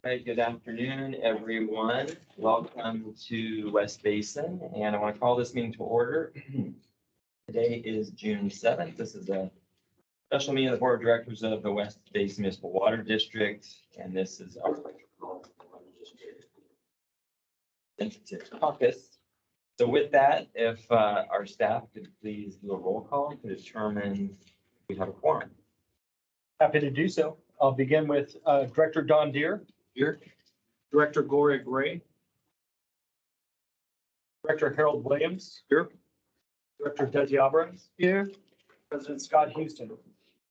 Hey, good afternoon, everyone. Welcome to West Basin, and I want to call this meeting to order. Today is June 7th. This is a special meeting of the Board of Directors of the West Basin Municipal Water District, and this is our Caucus. So with that, if our staff could please do a roll call to determine if we have a quorum. Happy to do so. I'll begin with Director Don Deere. Here. Director Gloria Gray. Director Harold Williams. Here. Director Desi Abrams. Here. President Scott Houston.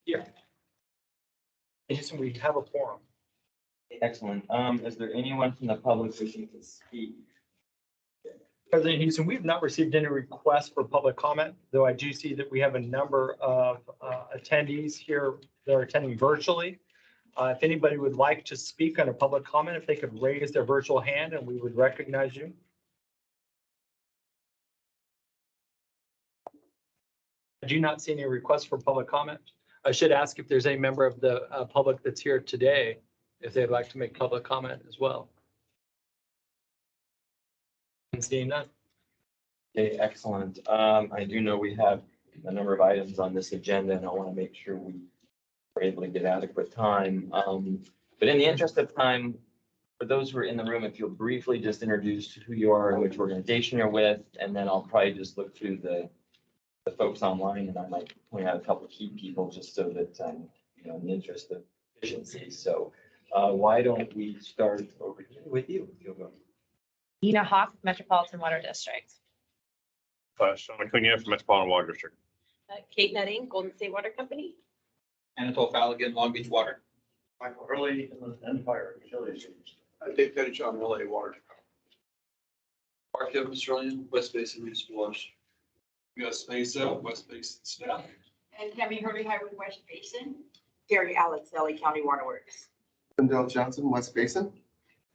Here. Houston, we have a quorum. Excellent. Is there anyone from the public wishing to speak? President Houston, we've not received any requests for public comment, though I do see that we have a number of attendees here that are attending virtually. If anybody would like to speak on a public comment, if they could raise their virtual hand and we would recognize you. I do not see any requests for public comment. I should ask if there's any member of the public that's here today, if they'd like to make public comment as well. And seeing none. Okay, excellent. I do know we have a number of items on this agenda, and I want to make sure we are able to get adequate time. But in the interest of time, for those who are in the room, if you'll briefly just introduce who you are and which organization you're with, and then I'll probably just look through the folks online, and I might point out a couple of key people just so that, you know, in the interest of efficiency. So why don't we start over here with you? If you'll go. Nina Hawk, Metropolitan Water District. Sean Acuna from Metropolitan Water District. Kate Netting, Golden State Water Company. Anatole Falligan, Long Beach Water. Michael Hurley, Empire Utilities. Dave Pettichon, LA Water. Mark Evans, Australian, West Basin Municipal Water. Gus Mesa, West Basin staff. And Tammy Hurley, Highway West Basin. Gary Alex, LA County Waterworks. Wendell Johnson, West Basin.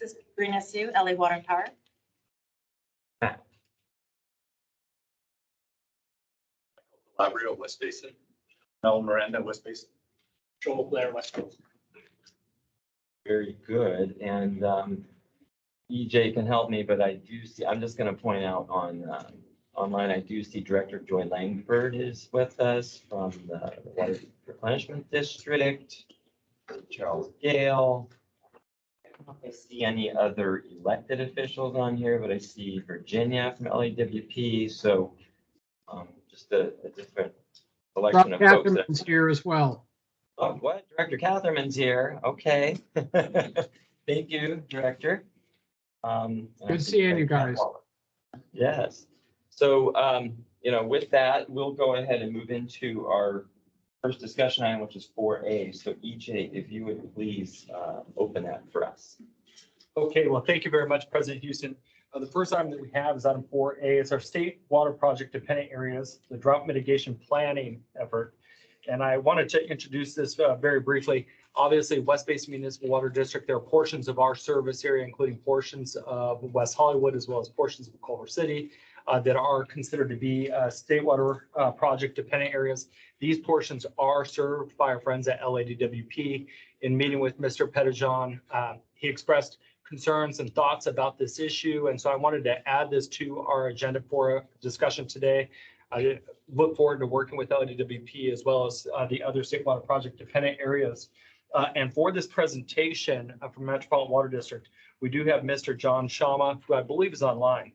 This is Sabrina Sue, LA Water and Power. Labrio, West Basin. Mel Miranda, West Basin. Joel Blair, West Coast. Very good. And EJ can help me, but I do see, I'm just going to point out on online, I do see Director Joy Langford is with us from the Water Replenishment District. Charles Gale. I don't know if I see any other elected officials on here, but I see Virginia from LAWP. So just a different selection of folks. Catherine's here as well. Oh, what? Director Catherman's here. Okay. Thank you, Director. Good seeing you guys. Yes. So, you know, with that, we'll go ahead and move into our first discussion item, which is 4A. So EJ, if you would please open that for us. Okay, well, thank you very much, President Houston. The first item that we have is item 4A. It's our state water project dependent areas, the drought mitigation planning effort. And I wanted to introduce this very briefly. Obviously, West Basin Municipal Water District, there are portions of our service area, including portions of West Hollywood, as well as portions of Culver City, that are considered to be state water project dependent areas. These portions are served by our friends at LADWP. In meeting with Mr. Pettichon, he expressed concerns and thoughts about this issue. And so I wanted to add this to our agenda for a discussion today. I look forward to working with LADWP as well as the other state water project dependent areas. And for this presentation from Metropolitan Water District, we do have Mr. John Shama, who I believe is online.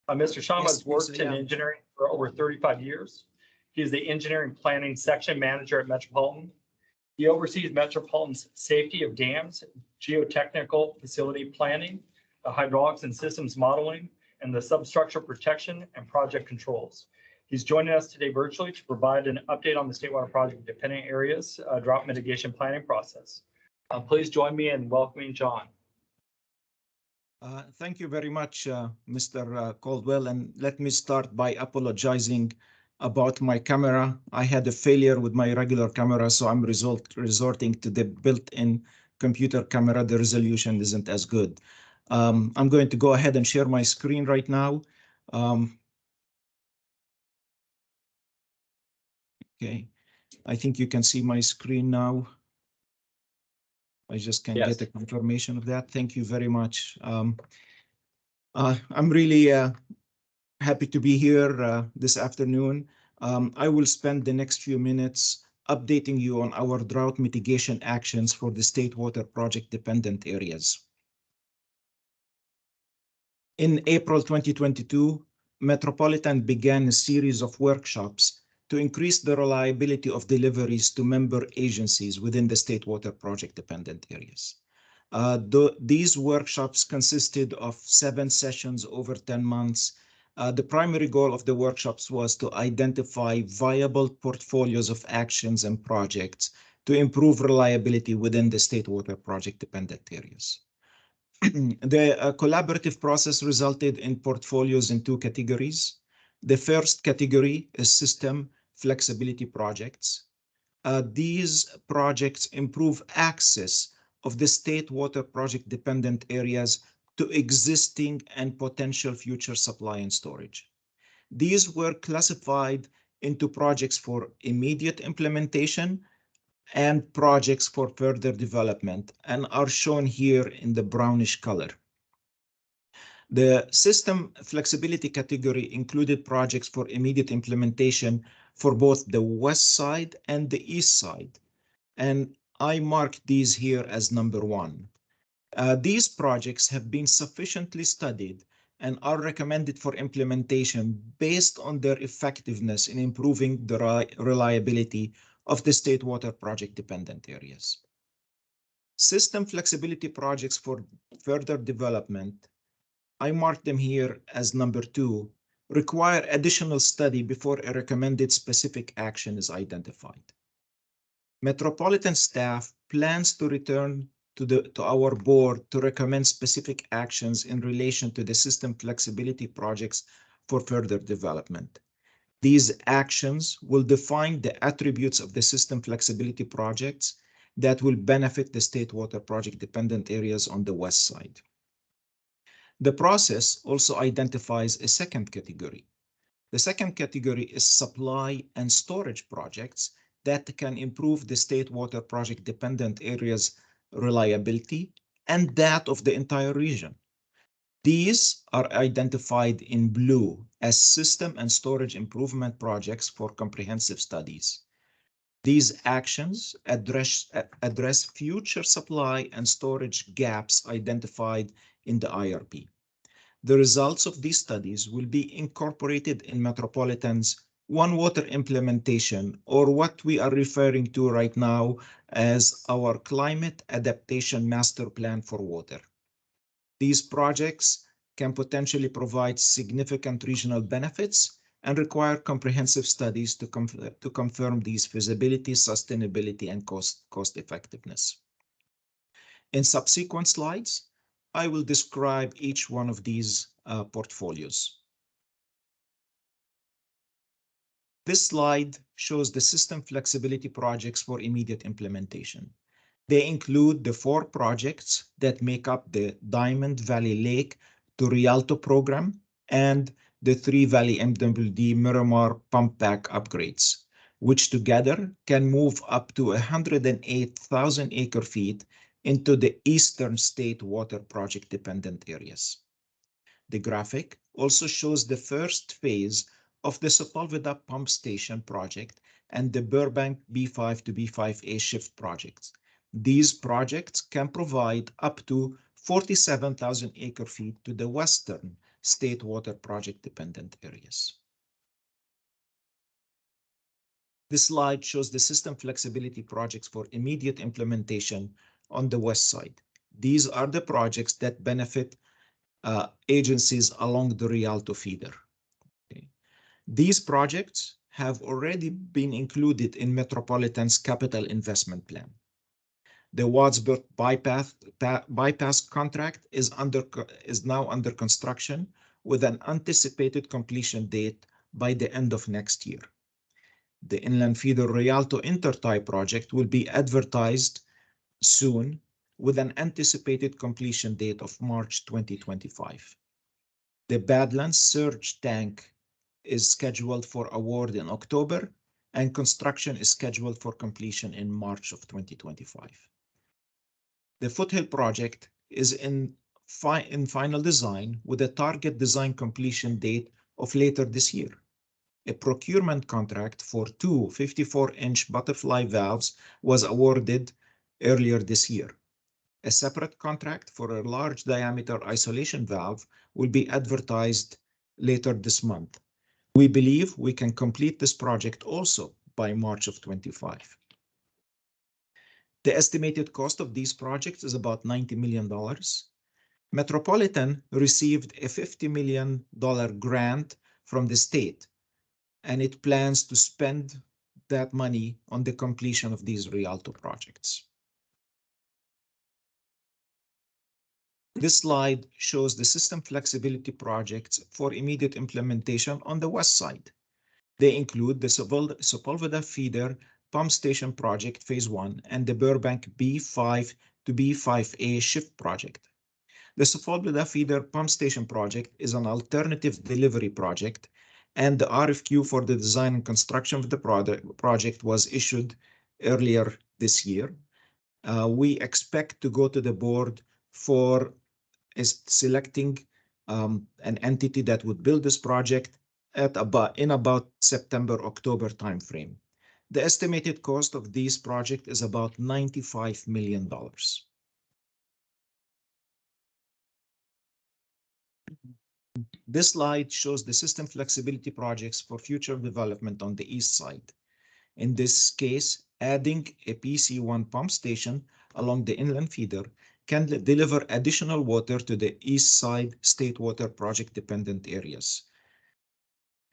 Mr. Shama has worked in engineering for over 35 years. He is the engineering planning section manager at Metropolitan. He oversees Metropolitan's safety of dams, geotechnical facility planning, the hydraulics and systems modeling, and the substructure protection and project controls. He's joining us today virtually to provide an update on the state water project dependent areas drought mitigation planning process. Please join me in welcoming John. Thank you very much, Mr. Caldwell, and let me start by apologizing about my camera. I had a failure with my regular camera, so I'm resorting to the built-in computer camera. The resolution isn't as good. I'm going to go ahead and share my screen right now. Okay, I think you can see my screen now. I just can Yes. get a confirmation of that. Thank you very much. I'm really happy to be here this afternoon. I will spend the next few minutes updating you on our drought mitigation actions for the state water project dependent areas. In April 2022, Metropolitan began a series of workshops to increase the reliability of deliveries to member agencies within the state water project dependent areas. These workshops consisted of 7 sessions over 10 months. The primary goal of the workshops was to identify viable portfolios of actions and projects to improve reliability within the state water project dependent areas. The collaborative process resulted in portfolios in 2 categories. The first category is system flexibility projects. These projects improve access of the state water project dependent areas to existing and potential future supply and storage. These were classified into projects for immediate implementation and projects for further development and are shown here in the brownish color. The system flexibility category included projects for immediate implementation for both the west side and the east side, and I marked these here as number 1. These projects have been sufficiently studied and are recommended for implementation based on their effectiveness in improving the reliability of the state water project dependent areas. System flexibility projects for further development, I marked them here as number 2, require additional study before a recommended specific action is identified. Metropolitan staff plans to return to our board to recommend specific actions in relation to the system flexibility projects for further development. These actions will define the attributes of the system flexibility projects that will benefit the state water project dependent areas on the west side. The process also identifies a second category. The second category is supply and storage projects that can improve the state water project dependent areas' reliability and that of the entire region. These are identified in blue as system and storage improvement projects for comprehensive studies. These actions address future supply and storage gaps identified in the IRP. The results of these studies will be incorporated in Metropolitan's One Water implementation, or what we are referring to right now as our Climate Adaptation Master Plan for Water. These projects can potentially provide significant regional benefits and require comprehensive studies to confirm these feasibility, sustainability, and cost effectiveness. In subsequent slides, I will describe each one of these portfolios. This slide shows the system flexibility projects for immediate implementation. They include the 4 projects that make up the Diamond Valley Lake to Rialto program and the 3 Valley MWD Miramar pump back upgrades, which together can move up to 108,000 acre-feet into the eastern state water project dependent areas. The graphic also shows the first phase of the Sepulveda pump station project and the Burbank B5 to B5A shift projects. These projects can provide up to 47,000 acre-feet to the western state water project dependent areas. This slide shows the system flexibility projects for immediate implementation on the west side. These are the projects that benefit agencies along the Rialto feeder. Okay. These projects have already been included in Metropolitan's capital investment plan. The Wadsworth bypass contract is now under construction with an anticipated completion date by the end of next year. The inland feeder Rialto intertie project will be advertised soon with an anticipated completion date of March 2025. The Badlands surge tank is scheduled for award in October, and construction is scheduled for completion in March of 2025. The Foothill project is in final design with a target design completion date of later this year. A procurement contract for two 54-inch butterfly valves was awarded earlier this year. A separate contract for a large diameter isolation valve will be advertised later this month. We believe we can complete this project also by March of 25. The estimated cost of these projects is about $90 million. Metropolitan received a $50 million grant from the state, and it plans to spend that money on the completion of these Rialto projects. This slide shows the system flexibility projects for immediate implementation on the west side. They include the Sepulveda feeder pump station project phase 1 and the Burbank B5 to B5A shift project. The Sepulveda feeder pump station project is an alternative delivery project, and the RFQ for the design and construction of the project was issued earlier this year. We expect to go to the board for selecting an entity that would build this project in about September-October timeframe. The estimated cost of this project is about $95 million. This slide shows the system flexibility projects for future development on the east side. In this case, adding a PC1 pump station along the inland feeder can deliver additional water to the east side state water project dependent areas,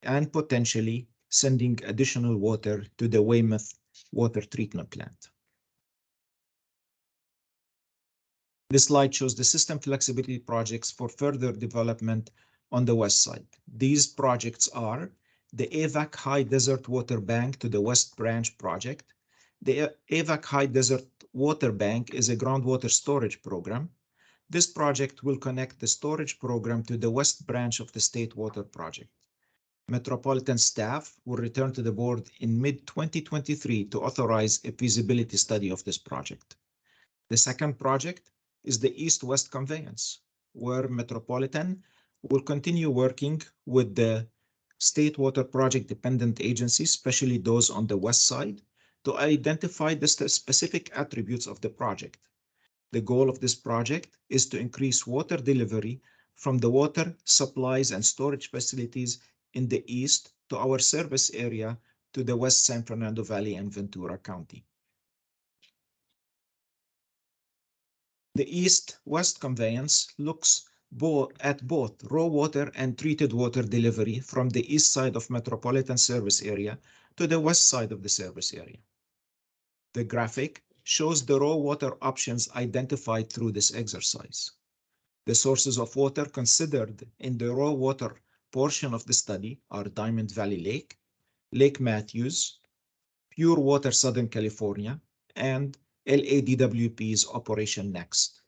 and potentially sending additional water to the Weymouth water treatment plant. This slide shows the system flexibility projects for further development on the west side. These projects are the AVAC High Desert Water Bank to the West Branch project. The AVAC High Desert Water Bank is a groundwater storage program. This project will connect the storage program to the West Branch of the State Water Project. Metropolitan staff will return to the board in mid-2023 to authorize a feasibility study of this project. The second project is the East-West Conveyance, where Metropolitan will continue working with the State Water Project dependent agencies, especially those on the west side, to identify the specific attributes of the project. The goal of this project is to increase water delivery from the water supplies and storage facilities in the east to our service area to the west San Fernando Valley and Ventura County. The East-West Conveyance looks at both raw water and treated water delivery from the east side of Metropolitan service area to the west side of the service area. The graphic shows the raw water options identified through this exercise. The sources of water considered in the raw water portion of the study are Diamond Valley Lake, Lake Matthews, Pure Water Southern California, and LADWP's Operation Next.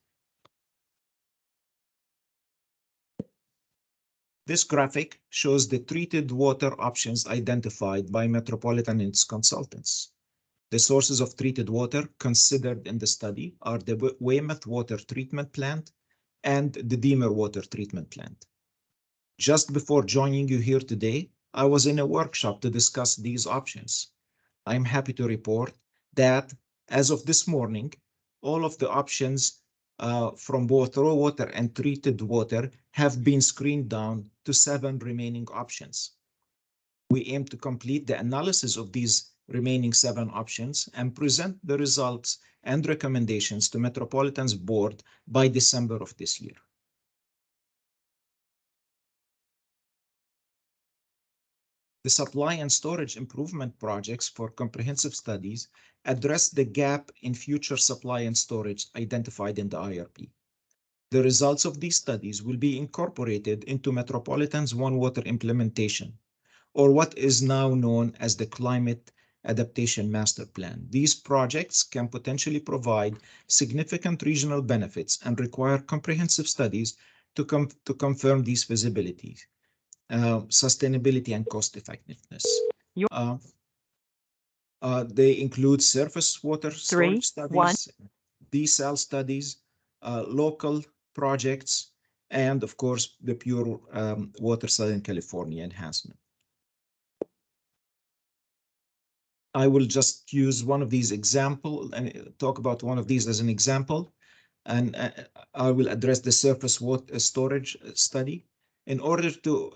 This graphic shows the treated water options identified by Metropolitan and its consultants. The sources of treated water considered in the study are the Weymouth Water Treatment Plant and the Deemer Water Treatment Plant. Just before joining you here today, I was in a workshop to discuss these options. I'm happy to report that as of this morning, all of the options from both raw water and treated water have been screened down to 7 remaining options. We aim to complete the analysis of these remaining 7 options and present the results and recommendations to Metropolitan's board by December of this year. The supply and storage improvement projects for comprehensive studies address the gap in future supply and storage identified in the IRP. The results of these studies will be incorporated into Metropolitan's One Water implementation, or what is now known as the Climate Adaptation Master Plan. These projects can potentially provide significant regional benefits and require comprehensive studies to confirm these feasibilities. Sustainability and cost effectiveness. They include surface water storage 3, 1. studies, desal studies, local projects, and of course, the pure water Southern California enhancement. I will just use one of these examples and talk about one of these as an example. And I will address the surface water storage study. In order to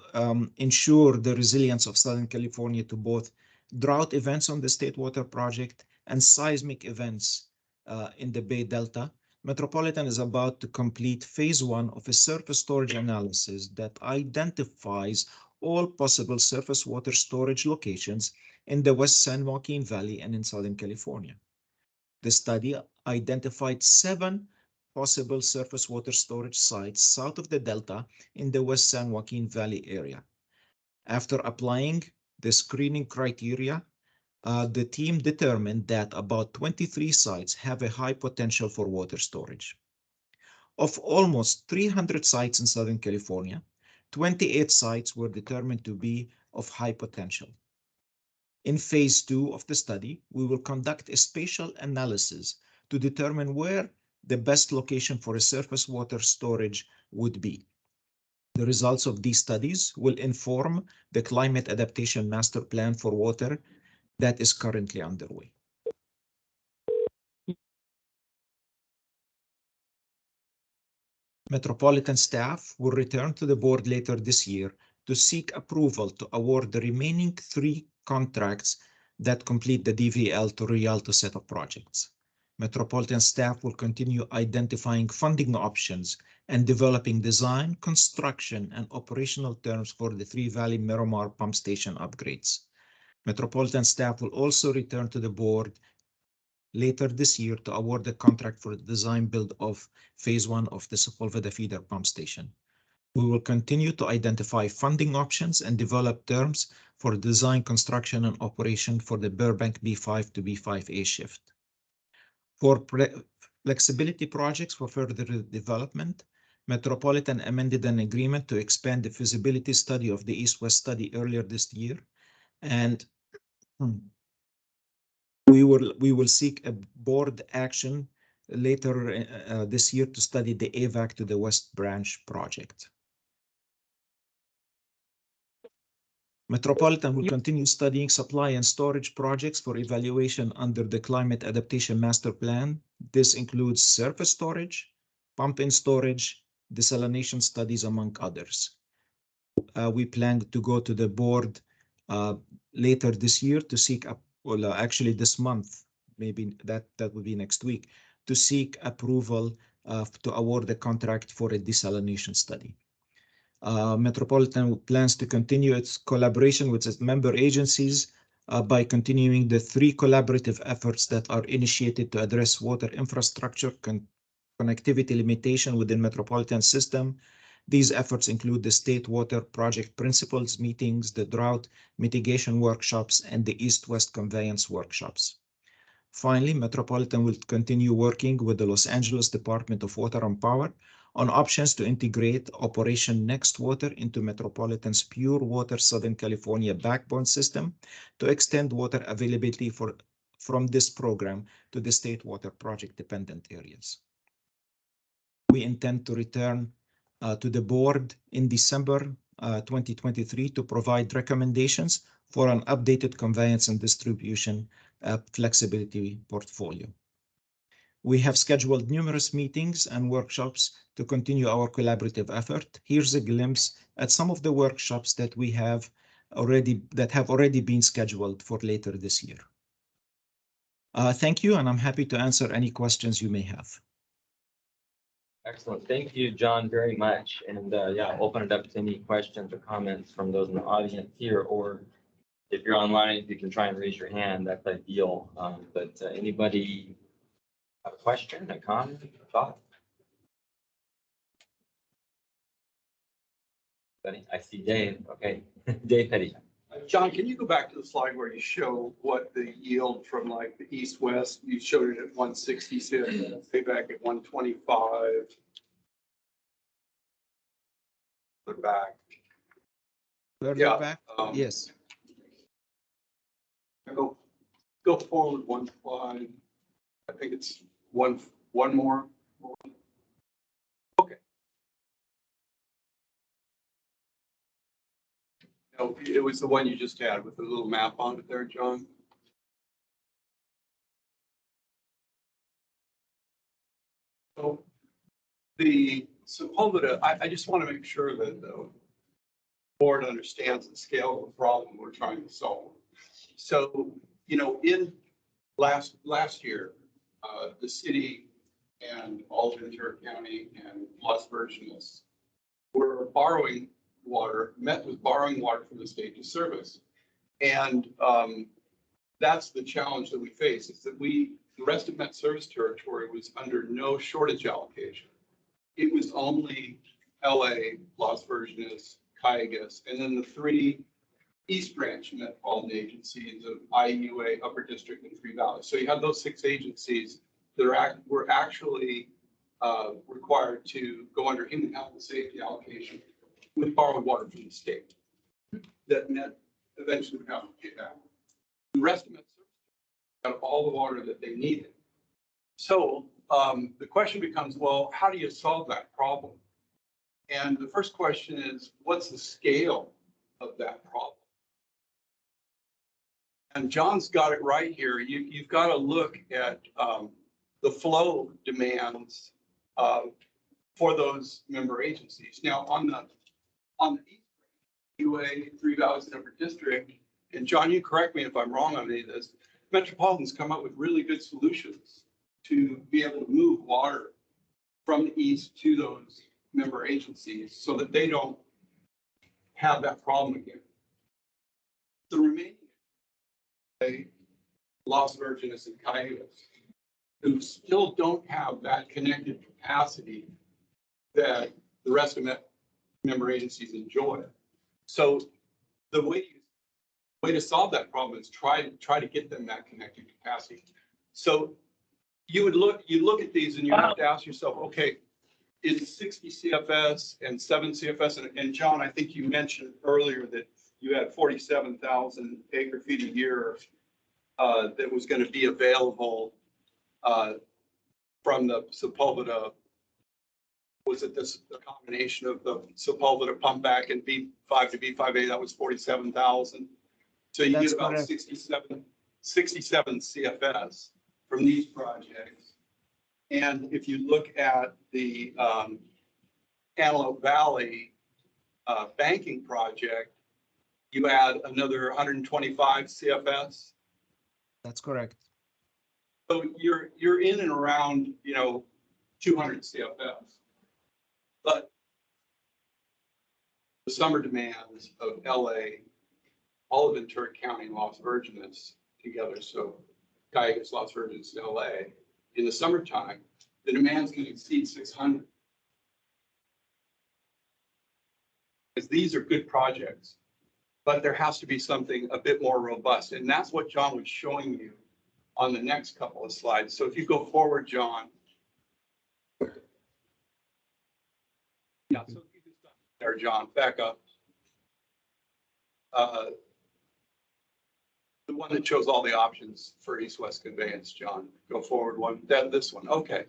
ensure the resilience of Southern California to both drought events on the State Water Project and seismic events in the Bay Delta, Metropolitan is about to complete phase 1 of a surface storage analysis that identifies all possible surface water storage locations in the West San Joaquin Valley and in Southern California. The study identified 7 possible surface water storage sites south of the Delta in the West San Joaquin Valley area. After applying the screening criteria, the team determined that about 23 sites have a high potential for water storage. Of almost 300 sites in Southern California, 28 sites were determined to be of high potential. In phase 2 of the study, we will conduct a spatial analysis to determine where the best location for a surface water storage would be. The results of these studies will inform the climate adaptation master plan for water that is currently underway. Metropolitan staff will return to the board later this year to seek approval to award the remaining 3 contracts that complete the DVL to Rialto set of projects. Metropolitan staff will continue identifying funding options and developing design, construction, and operational terms for the Three Valley Miramar pump station upgrades. Metropolitan staff will also return to the board later this year to award the contract for the design build of phase 1 of the Sepulveda feeder pump station. We will continue to identify funding options and develop terms for design, construction, and operation for the Burbank B5 to B5A shift. For flexibility projects for further development, Metropolitan amended an agreement to expand the feasibility study of the East-West study earlier this year, and we will seek a board action later this year to study the AVAC to the West Branch project. Metropolitan will continue studying supply and storage projects for evaluation under the Climate Adaptation Master Plan. This includes surface storage, pump-in storage, desalination studies, among others. We plan to go to the board later this year to seek, well, actually this month, maybe that will be next week, to seek approval to award the contract for a desalination study. Metropolitan plans to continue its collaboration with its member agencies by continuing the 3 collaborative efforts that are initiated to address water infrastructure connectivity limitation within Metropolitan system. These efforts include the State Water Project Principles meetings, the drought mitigation workshops, and the East-West conveyance workshops. Finally, Metropolitan will continue working with the Los Angeles Department of Water and Power on options to integrate Operation Next Water into Metropolitan's Pure Water Southern California backbone system to extend water availability from this program to the State Water Project dependent areas. We intend to return to the board in December 2023 to provide recommendations for an updated conveyance and distribution flexibility portfolio. We have scheduled numerous meetings and workshops to continue our collaborative effort. Here's a glimpse at some of the workshops that have already been scheduled for later this year. Thank you, and I'm happy to answer any questions you may have. Excellent. Thank you, John, very much. And yeah, I'll open it up to any questions or comments from those in the audience here, or if you're online, you can try and raise your hand. That's ideal. But anybody have a question, a comment, a thought? I see Dave. Okay, Dave Petty. John, can you go back to the slide where you show what the yield from like the east-west, you showed it at 166, payback at 125. Look back. Further Yeah, back? Yes. Go Go forward one slide. I think it's one more. Okay. No, it was the one you just had with the little map on it there, John. So the Sepulveda, I just want to make sure that the board understands the scale of the problem we're trying to solve. So, you know, in last year, the city and all of Ventura County and Las Virgenes were borrowing water, met with borrowing water from the state to service. And that's the challenge that we face, is that the rest of Met Service Territory was under no shortage allocation. It was only LA, Las Virgenes, Caucus, and then the three East Branch metropolitan agencies of IUA, Upper District, and Three Valleys. So you have those 6 agencies that were actually required to go under human health and safety allocation with borrowed water from the state. That Met eventually would have to pay back. The rest of Met got all the water that they needed. So the question becomes, well, how do you solve that problem? And the first question is, what's the scale of that problem? And John's got it right here. You've got to look at the flow demands for those member agencies. Now, on the East UA, Three Valleys and Upper District, and John, you correct me if I'm wrong on any of this, Metropolitan's come up with really good solutions to be able to move water from the east to those member agencies so that they don't have that problem again. The remaining Las Virgenes and Caucus, who still don't have that connected capacity that the rest of member agencies enjoy. So the way to solve that problem is try to get them that connected capacity. So you look at these and you have to ask yourself, okay, is 60 CFS and 7 CFS, and John, I think you mentioned earlier that you had 47,000 acre feet a year that was going to be available from the Sepulveda. Was it a combination of the Sepulveda pump back and B5 to B5A? That was 47,000. So you That's get about correct. 67 CFS from these projects. And if you look at the Antelope Valley banking project, you add another 125 CFS. That's correct. So you're in and around, 200 CFS. But the summer demands of LA, all of Ventura County and Las Virgenes together, so Caucus, Las Virgenes, and LA, in the summertime, the demand's going to exceed 600. Because these are good projects, but there has to be something a bit more robust. And that's what John was showing you on the next couple of slides. So if you go forward, John. Yeah, so if you can stop there, John, back up. The one that shows all the options for east-west conveyance, John, go forward one, this one, okay.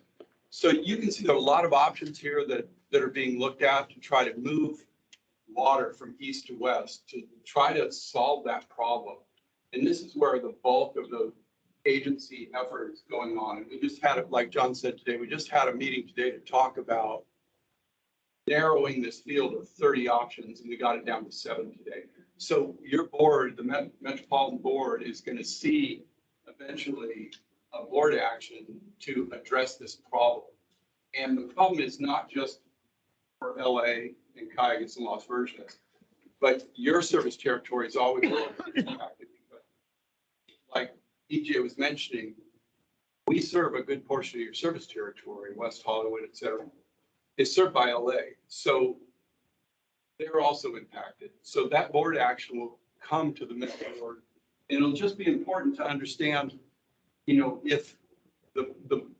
So you can see there are a lot of options here that are being looked at to try to move water from east to west to try to solve that problem. And this is where the bulk of the agency effort is going on. And we just had it, like John said today, we just had a meeting today to talk about narrowing this field of 30 options, and we got it down to 7 today. So your board, the Metropolitan Board, is going to see eventually a board action to address this problem. And the problem is not just for LA and Caucus and Las Virgenes, but your service territory is always impacted. Like EJ was mentioning, we serve a good portion of your service territory, West Hollywood, et cetera, is served by LA. So they're also impacted. So that board action will come to the Metro Board. And it'll just be important to understand, if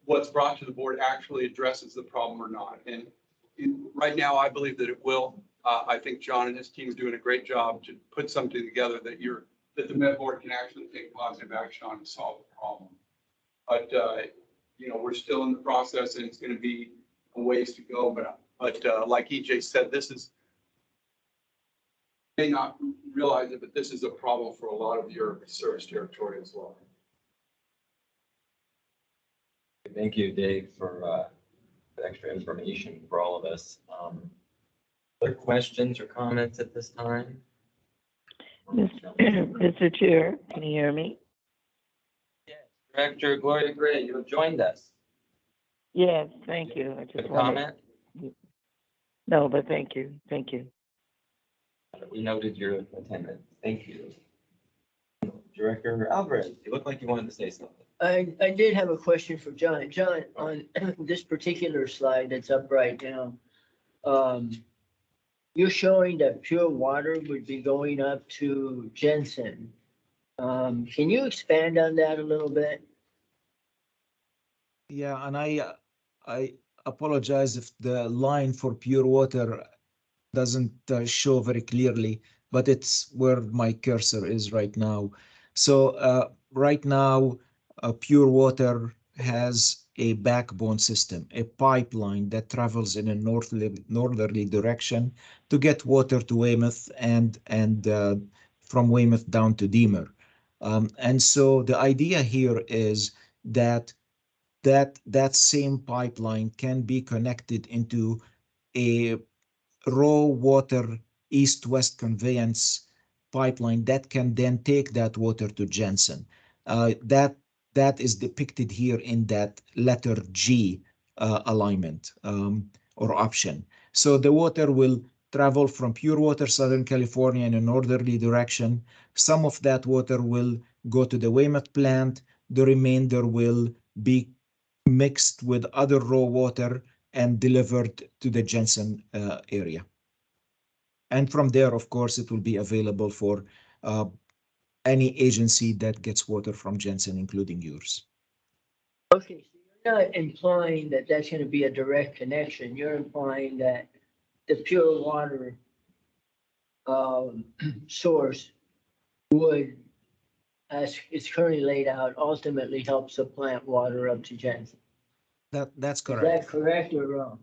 what's brought to the board actually addresses the problem or not. And right now, I believe that it will. I think John and his team are doing a great job to put something together that that the Met Board can actually take positive action on and solve the problem. But, we're still in the process and it's going to be a ways to go. But like EJ said, this is, may not realize it, but this is a problem for a lot of your service territory as well. Thank you, Dave, for the extra information for all of us. Other questions or comments at this time? Mr. Chair, can you hear me? Yes, Director Gloria Gray, you have joined us. Yes, thank you. I With just a wanted. comment? No, but thank you. Thank you. We noted your attendance. Thank you. Director Alvarez, you look like you wanted to say something. I did have a question for John. John, on this particular slide that's up right now, you're showing that pure water would be going up to Jensen. Can you expand on that a little bit? Yeah, and I apologize if the line for pure water doesn't show very clearly, but it's where my cursor is right now. So right now, pure water has a backbone system, a pipeline that travels in a northerly direction to get water to Weymouth and from Weymouth down to Demer. And so the idea here is that same pipeline can be connected into a raw water east-west conveyance pipeline that can then take that water to Jensen. That is depicted here in that letter G alignment or option. So the water will travel from pure water, Southern California in a northerly direction. Some of that water will go to the Weymouth plant. The remainder will be mixed with other raw water and delivered to the Jensen area. And from there, of course, it will be available for any agency that gets water from Jensen, including yours. Okay, so you're not implying that that's going to be a direct connection. You're implying that the pure water source would, as it's currently laid out, ultimately help supplant water up to Jensen. That's Is correct. that correct or wrong?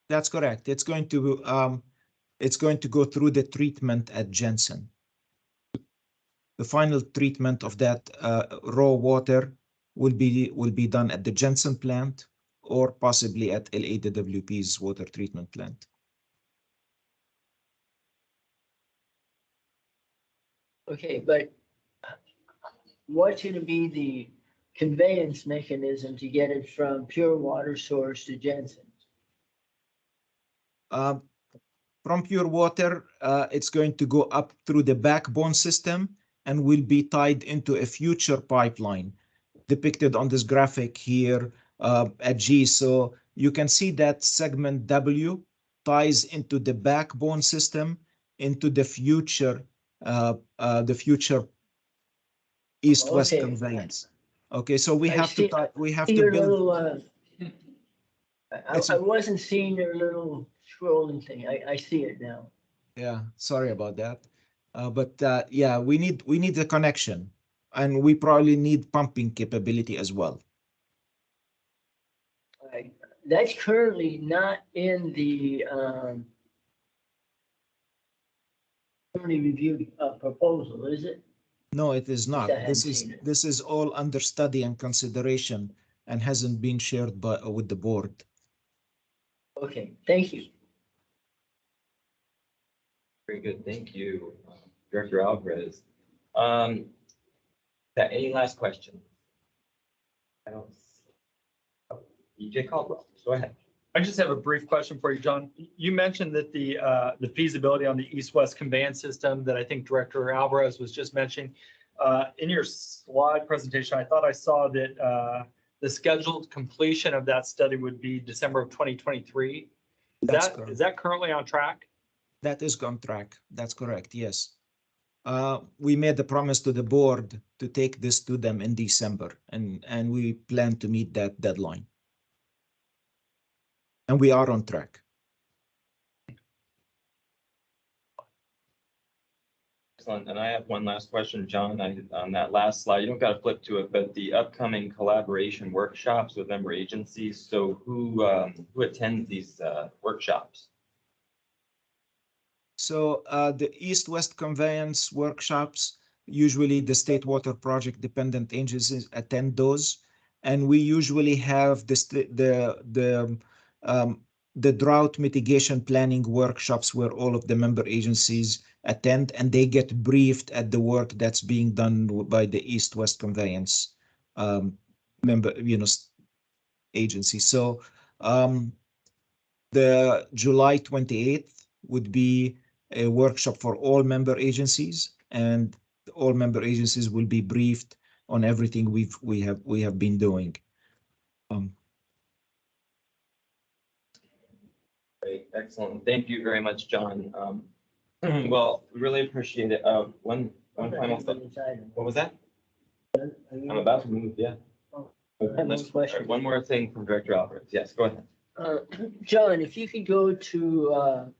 That's correct. It's going to go through the treatment at Jensen. The final treatment of that raw water will be done at the Jensen plant or possibly at LAWP's water treatment plant. Okay, but what's going to be the conveyance mechanism to get it from pure water source to Jensen? From pure water, it's going to go up through the backbone system and will be tied into a future pipeline depicted on this graphic here at G. So you can see that segment W ties into the backbone system into the future east-west conveyance. Okay, so we have to build. I wasn't seeing your little scrolling thing. I see it now. Yeah, sorry about that. But yeah, we need a connection, and we probably need pumping capability as well. Right. That's currently not in the currently reviewed proposal, is it? No, it is not. This is all under study and consideration and hasn't been shared with the board. Okay, thank you. Very good, thank you, Director Alvarez. Any last questions? I don't. EJ Caldwell, go ahead. I just have a brief question for you, John. You mentioned that the feasibility on the east-west conveyance system that I think Director Alvarez was just mentioning. In your slide presentation, I thought I saw that the scheduled completion of that study would be December of 2023. Is that currently on track? That is on track. That's correct. Yes. We made the promise to the board to take this to them in December, and we plan to meet that deadline. And we are on track. Excellent. And I have one last question, John. On that last slide, you don't got to flip to it, but the upcoming collaboration workshops with member agencies. So who attends these workshops? So the East-West conveyance workshops, usually the State Water Project dependent agencies attend those. And we usually have the drought mitigation planning workshops where all of the member agencies attend and they get briefed at the work that's being done by the East-West conveyance member, agency. So the July 28th would be a workshop for all member agencies, and all member agencies will be briefed on everything we have been doing. Great, excellent. Thank you very much, John. Well, we really appreciate it. One final thought. What was that? I'm about to move, yeah. Unless- question. One more thing from Director Alvarez. Yes, go ahead. John, if you could go to,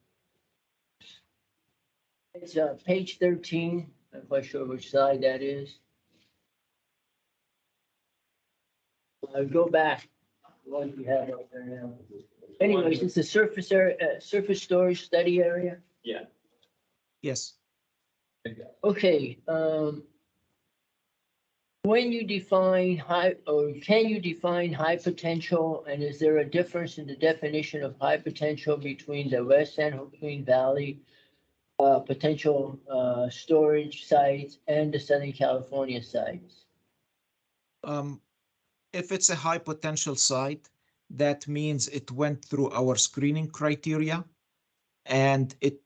it's page 13, I'm quite sure which side that is. Go back, what you have up there now. Anyways, it's a surface area, surface storage study area. Yeah. Yes. Okay, when you define high, or can you define high potential, and is there a difference in the definition of high potential between the West San Joaquin Valley potential storage sites and the Southern California sites? If it's a high potential site, that means it went through our screening criteria, and it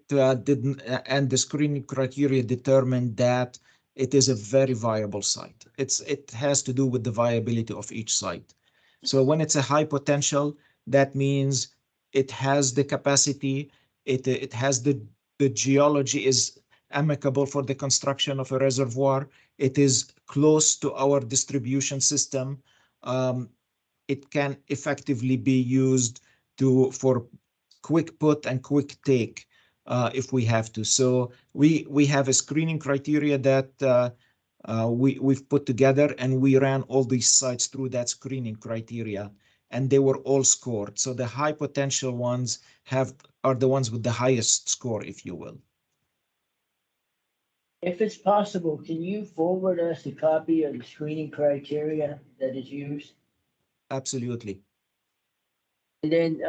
didn't, and the screening criteria determined that it is a very viable site. It has to do with the viability of each site. So when it's a high potential, that means it has the capacity, it has the geology is amicable for the construction of a reservoir. It is close to our distribution system. It can effectively be used for quick put and quick take if we have to. So we have a screening criteria that we've put together, and we ran all these sites through that screening criteria, and they were all scored. So the high potential ones are the ones with the highest score, if you will. If it's possible, can you forward us a copy of the screening criteria that is used? Absolutely. And then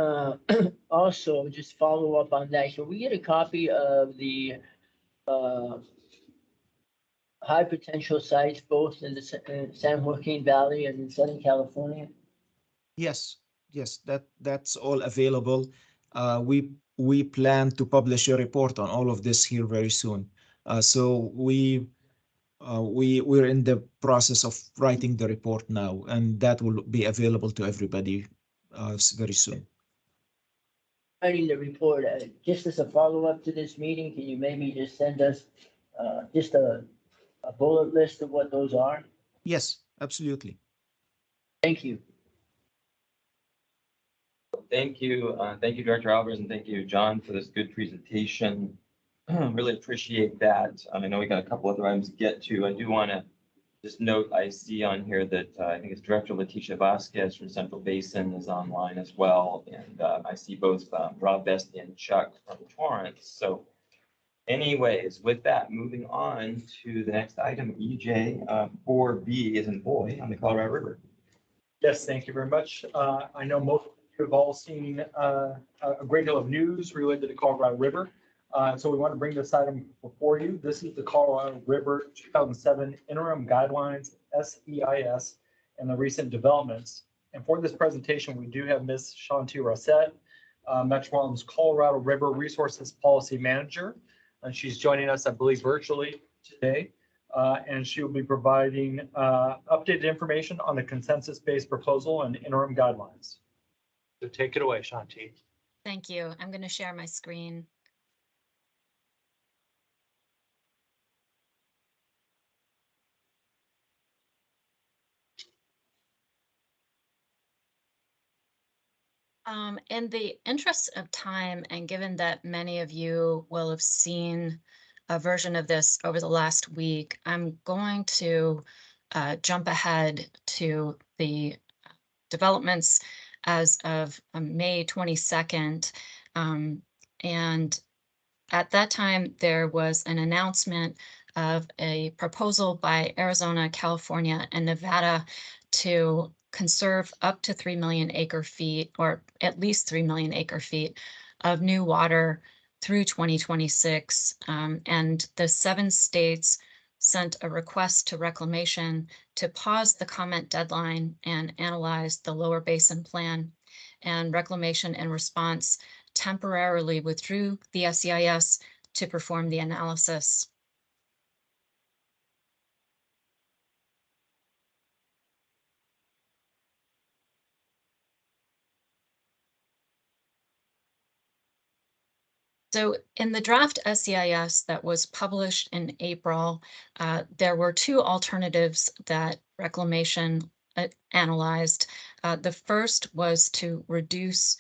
also, just follow up on that, can we get a copy of the high potential sites both in the San Joaquin Valley and in Southern California? Yes, that's all available. We plan to publish a report on all of this here very soon. So we're in the process of writing the report now, and that will be available to everybody very soon. Writing the report, just as a follow-up to this meeting, can you maybe just send us just a bullet list of what those are? Yes, absolutely. Thank you. Thank you. Thank you, Director Alvarez, and thank you, John, for this good presentation. Really appreciate that. I know we got a couple other items to get to. I do want to just note, I see on here that I think it's Director Leticia Vasquez from Central Basin is online as well. And I see both Rob Bestie and Chuck from Torrance. So anyways, with that, moving on to the next item, EJ 4B is in boy on the Colorado River. Yes, thank you very much. I know most of you have all seen a great deal of news related to the Colorado River. So we want to bring this item before you. This is the Colorado River 2007 Interim Guidelines, SEIS, and the recent developments. And for this presentation, we do have Ms. Shanti Rossett, Metropolitan's Colorado River Resources Policy Manager. And she's joining us, I believe, virtually today. And she will be providing updated information on the consensus-based proposal and interim guidelines. So take it away, Shanti. Thank you. I'm going to share my screen. In the interest of time, and given that many of you will have seen a version of this over the last week. I'm going to jump ahead to the developments as of May 22nd. And at that time, there was an announcement of a proposal by Arizona, California, and Nevada to conserve up to 3 million acre feet, or at least 3 million acre feet of new water through 2026. And the 7 states sent a request to Reclamation to pause the comment deadline and analyze the Lower Basin Plan. And Reclamation, in response, temporarily withdrew the SEIS to perform the analysis. So in the draft SEIS that was published in April, there were 2 alternatives that Reclamation analyzed. The first was to reduce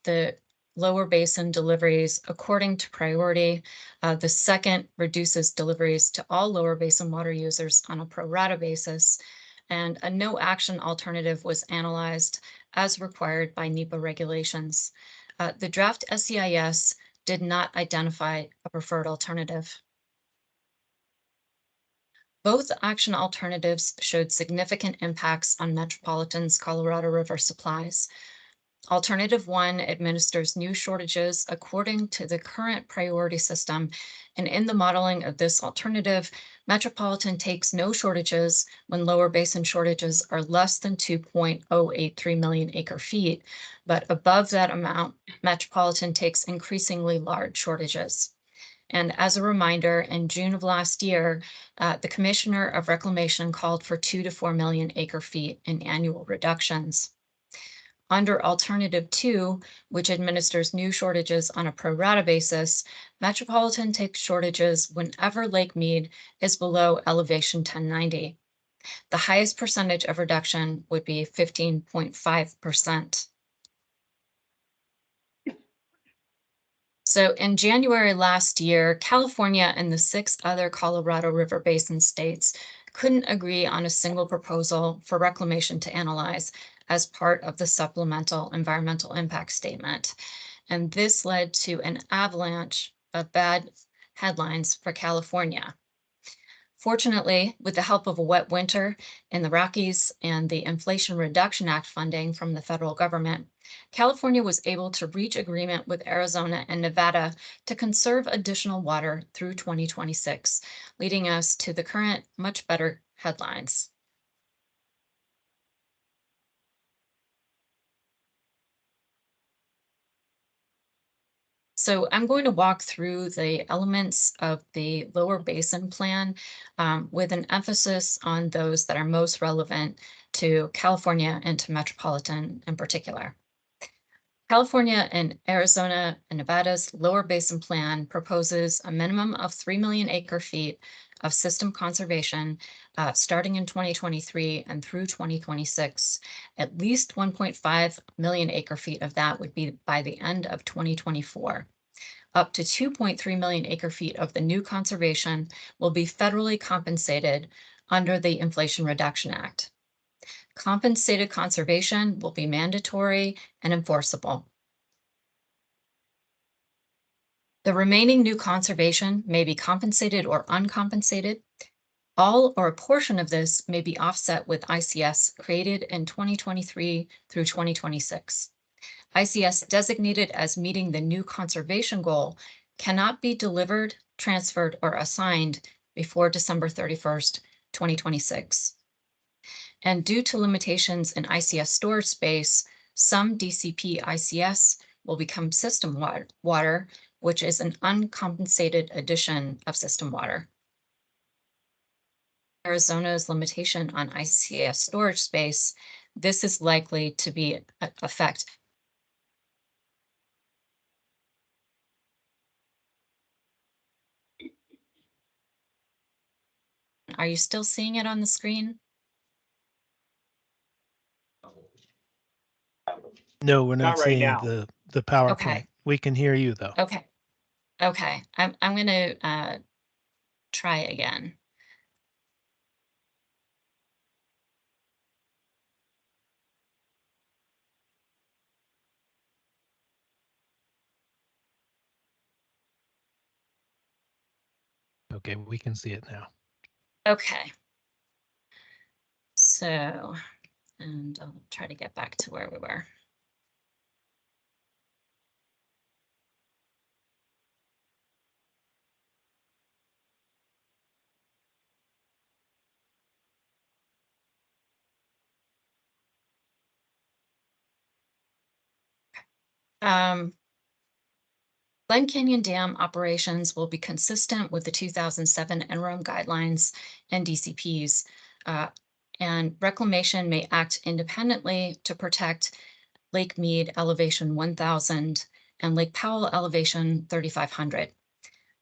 the lower basin deliveries according to priority. The second reduces deliveries to all lower basin water users on a pro rata basis. And a no action alternative was analyzed as required by NEPA regulations. The draft SEIS did not identify a preferred alternative. Both action alternatives showed significant impacts on Metropolitan's Colorado River supplies. Alternative 1 administers new shortages according to the current priority system, and in the modeling of this alternative, Metropolitan takes no shortages when lower basin shortages are less than 2.083 million acre feet, but above that amount, Metropolitan takes increasingly large shortages. And as a reminder, in June of last year, the Commissioner of Reclamation called for 2 to 4 million acre feet in annual reductions. Under Alternative 2, which administers new shortages on a pro rata basis, Metropolitan takes shortages whenever Lake Mead is below elevation 1090. The highest percentage of reduction would be 15.5%. So in January last year, California and the 6 other Colorado River Basin states couldn't agree on a single proposal for Reclamation to analyze as part of the supplemental environmental impact statement. And this led to an avalanche of bad headlines for California. Fortunately, with the help of a wet winter in the Rockies and the Inflation Reduction Act funding from the federal government, California was able to reach agreement with Arizona and Nevada to conserve additional water through 2026, leading us to the current much better headlines. So I'm going to walk through the elements of the Lower Basin Plan with an emphasis on those that are most relevant to California and to Metropolitan in particular. California and Arizona and Nevada's Lower Basin Plan proposes a minimum of 3 million acre feet of system conservation starting in 2023 and through 2026. At least 1.5 million acre feet of that would be by the end of 2024. Up to 2.3 million acre feet of the new conservation will be federally compensated under the Inflation Reduction Act. Compensated conservation will be mandatory and enforceable. The remaining new conservation may be compensated or uncompensated. All or a portion of this may be offset with ICS created in 2023 through 2026. ICS designated as meeting the new conservation goal cannot be delivered, transferred, or assigned before December 31st, 2026. And due to limitations in ICS storage space, some DCP ICS will become system water, which is an uncompensated addition of system water. Arizona's limitation on ICS storage space, this is likely to be effect. Are you still seeing it on the screen? No, we're Not not right seeing now. the PowerPoint. Okay. We can hear you though. Okay. I'm going to try again. Okay, we can see it now. Okay. So, and I'll try to get back to where we were. Glen Canyon Dam operations will be consistent with the 2007 NROM guidelines and DCPs. And reclamation may act independently to protect Lake Mead elevation 1000 and Lake Powell elevation 3500.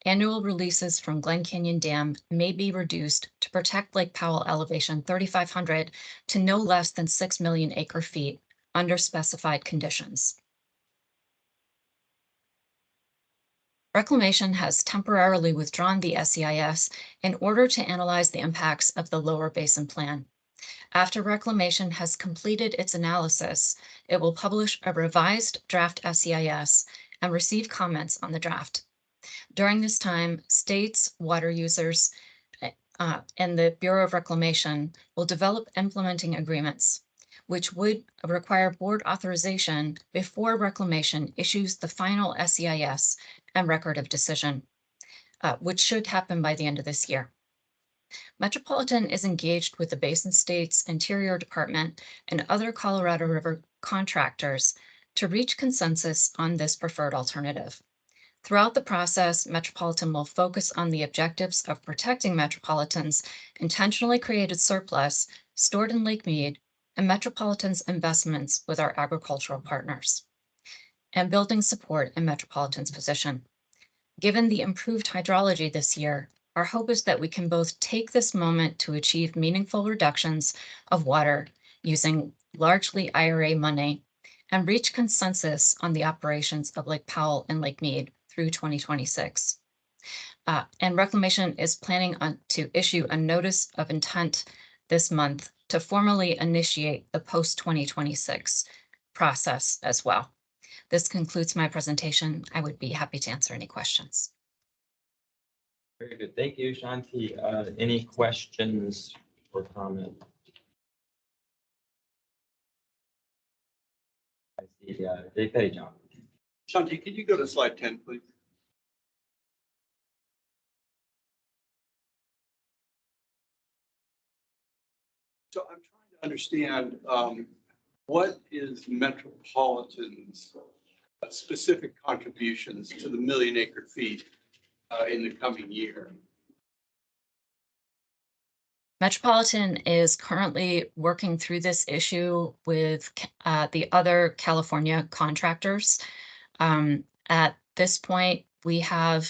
Annual releases from Glen Canyon Dam may be reduced to protect Lake Powell elevation 3500 to no less than 6 million acre feet under specified conditions. Reclamation has temporarily withdrawn the SEIS in order to analyze the impacts of the Lower Basin Plan. After Reclamation has completed its analysis, it will publish a revised draft SEIS and receive comments on the draft. During this time, states, water users, and the Bureau of Reclamation will develop implementing agreements, which would require board authorization before Reclamation issues the final SEIS and record of decision, which should happen by the end of this year. Metropolitan is engaged with the Basin States Interior Department and other Colorado River contractors to reach consensus on this preferred alternative. Throughout the process, Metropolitan will focus on the objectives of protecting Metropolitan's intentionally created surplus stored in Lake Mead and Metropolitan's investments with our agricultural partners, and building support in Metropolitan's position. Given the improved hydrology this year, our hope is that we can both take this moment to achieve meaningful reductions of water using largely IRA money and reach consensus on the operations of Lake Powell and Lake Mead through 2026. And Reclamation is planning to issue a notice of intent this month to formally initiate the post-2026 process as well. This concludes my presentation. I would be happy to answer any questions. Very good. Thank you, Shanti. Any questions or comment? I see Dave Pettyjohn. Shanti, can you go to slide 10, please? So I'm trying to understand what is Metropolitan's specific contributions to the million acre feet in the coming year? Metropolitan is currently working through this issue with the other California contractors. At this point, we have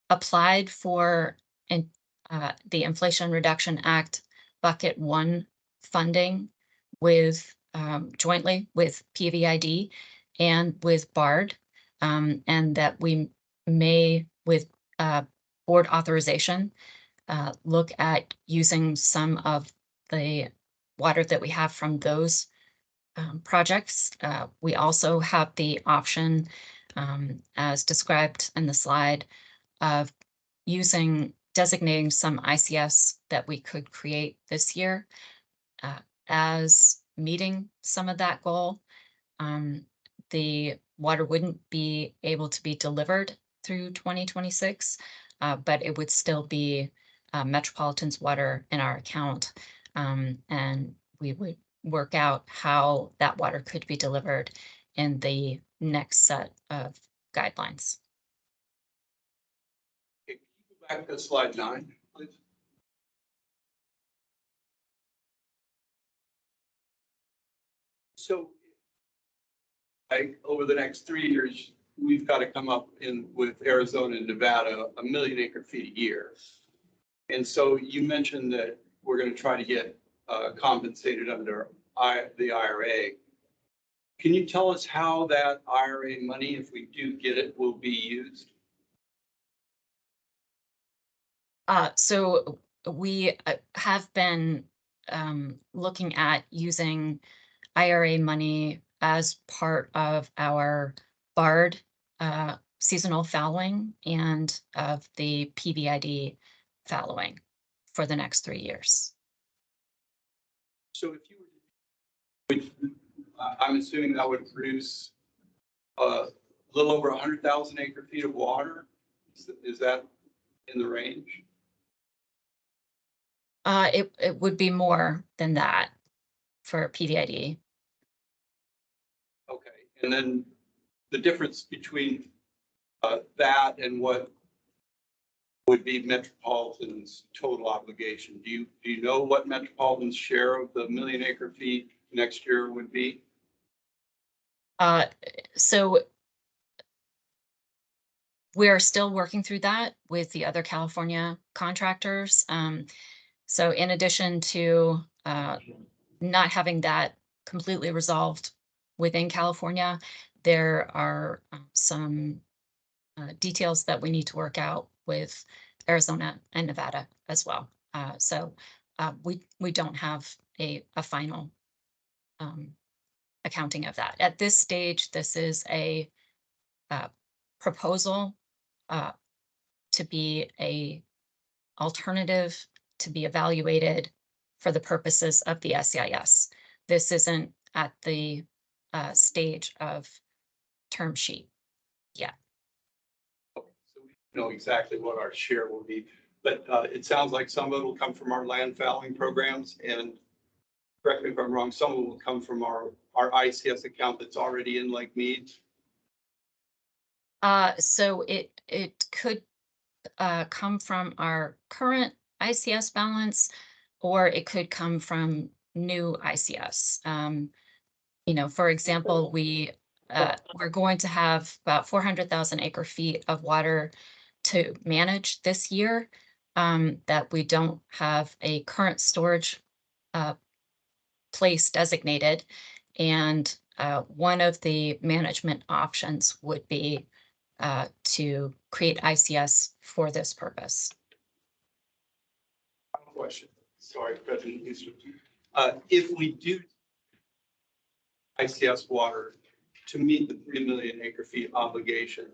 applied for the Inflation Reduction Act Bucket 1 funding with jointly with PVID and with BARD, and that we may, with board authorization, look at using some of the water that we have from those projects. We also have the option, as described in the slide, of designating some ICS that we could create this year as meeting some of that goal. The water wouldn't be able to be delivered through 2026, but it would still be Metropolitan's water in our account, and we would work out how that water could be delivered in the next set of guidelines. Okay, can you go back to slide 9, please? So over the next 3 years, we've got to come up with Arizona and Nevada 1 million acre feet a year. And so you mentioned that we're going to try to get compensated under the IRA. Can you tell us how that IRA money, if we do get it, will be used? So we have been looking at using IRA money as part of our BARD seasonal fallowing and of the PVID fallowing for the next 3 years. So if you would, I'm assuming that would produce a little over 100,000 acre feet of water. Is that in the range? It would be more than that for PVID. Okay, and then the difference between that and what would be Metropolitan's total obligation. Do you know what Metropolitan's share of the 1 million acre feet next year would be? So we're still working through that with the other California contractors. So in addition to not having that completely resolved within California, there are some details that we need to work out with Arizona and Nevada as well. So we don't have a final accounting of that. At this stage, this is a proposal to be a alternative to be evaluated for the purposes of the SEIS. This isn't at the stage of term sheet yet. So we know exactly what our share will be, but it sounds like some of it will come from our land fallowing programs, and correct me if I'm wrong, some of it will come from our ICS account that's already in Lake Mead. So it could come from our current ICS balance, or it could come from new ICS. You know, for example, we're going to have about 400,000 acre feet of water to manage this year that we don't have a current storage place designated. And one of the management options would be to create ICS for this purpose. Final question. Sorry, President Houston. If we do ICS water to meet the 3 million acre feet obligation,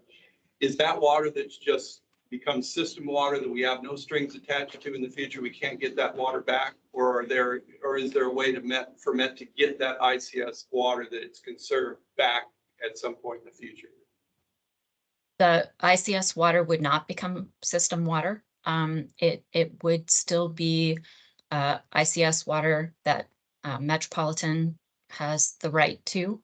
is that water that's just becomes system water that we have no strings attached to in the future? We can't get that water back, or is there a way to Met to get that ICS water that it's conserved back at some point in the future? The ICS water would not become system water. It would still be ICS water that Metropolitan has the right to.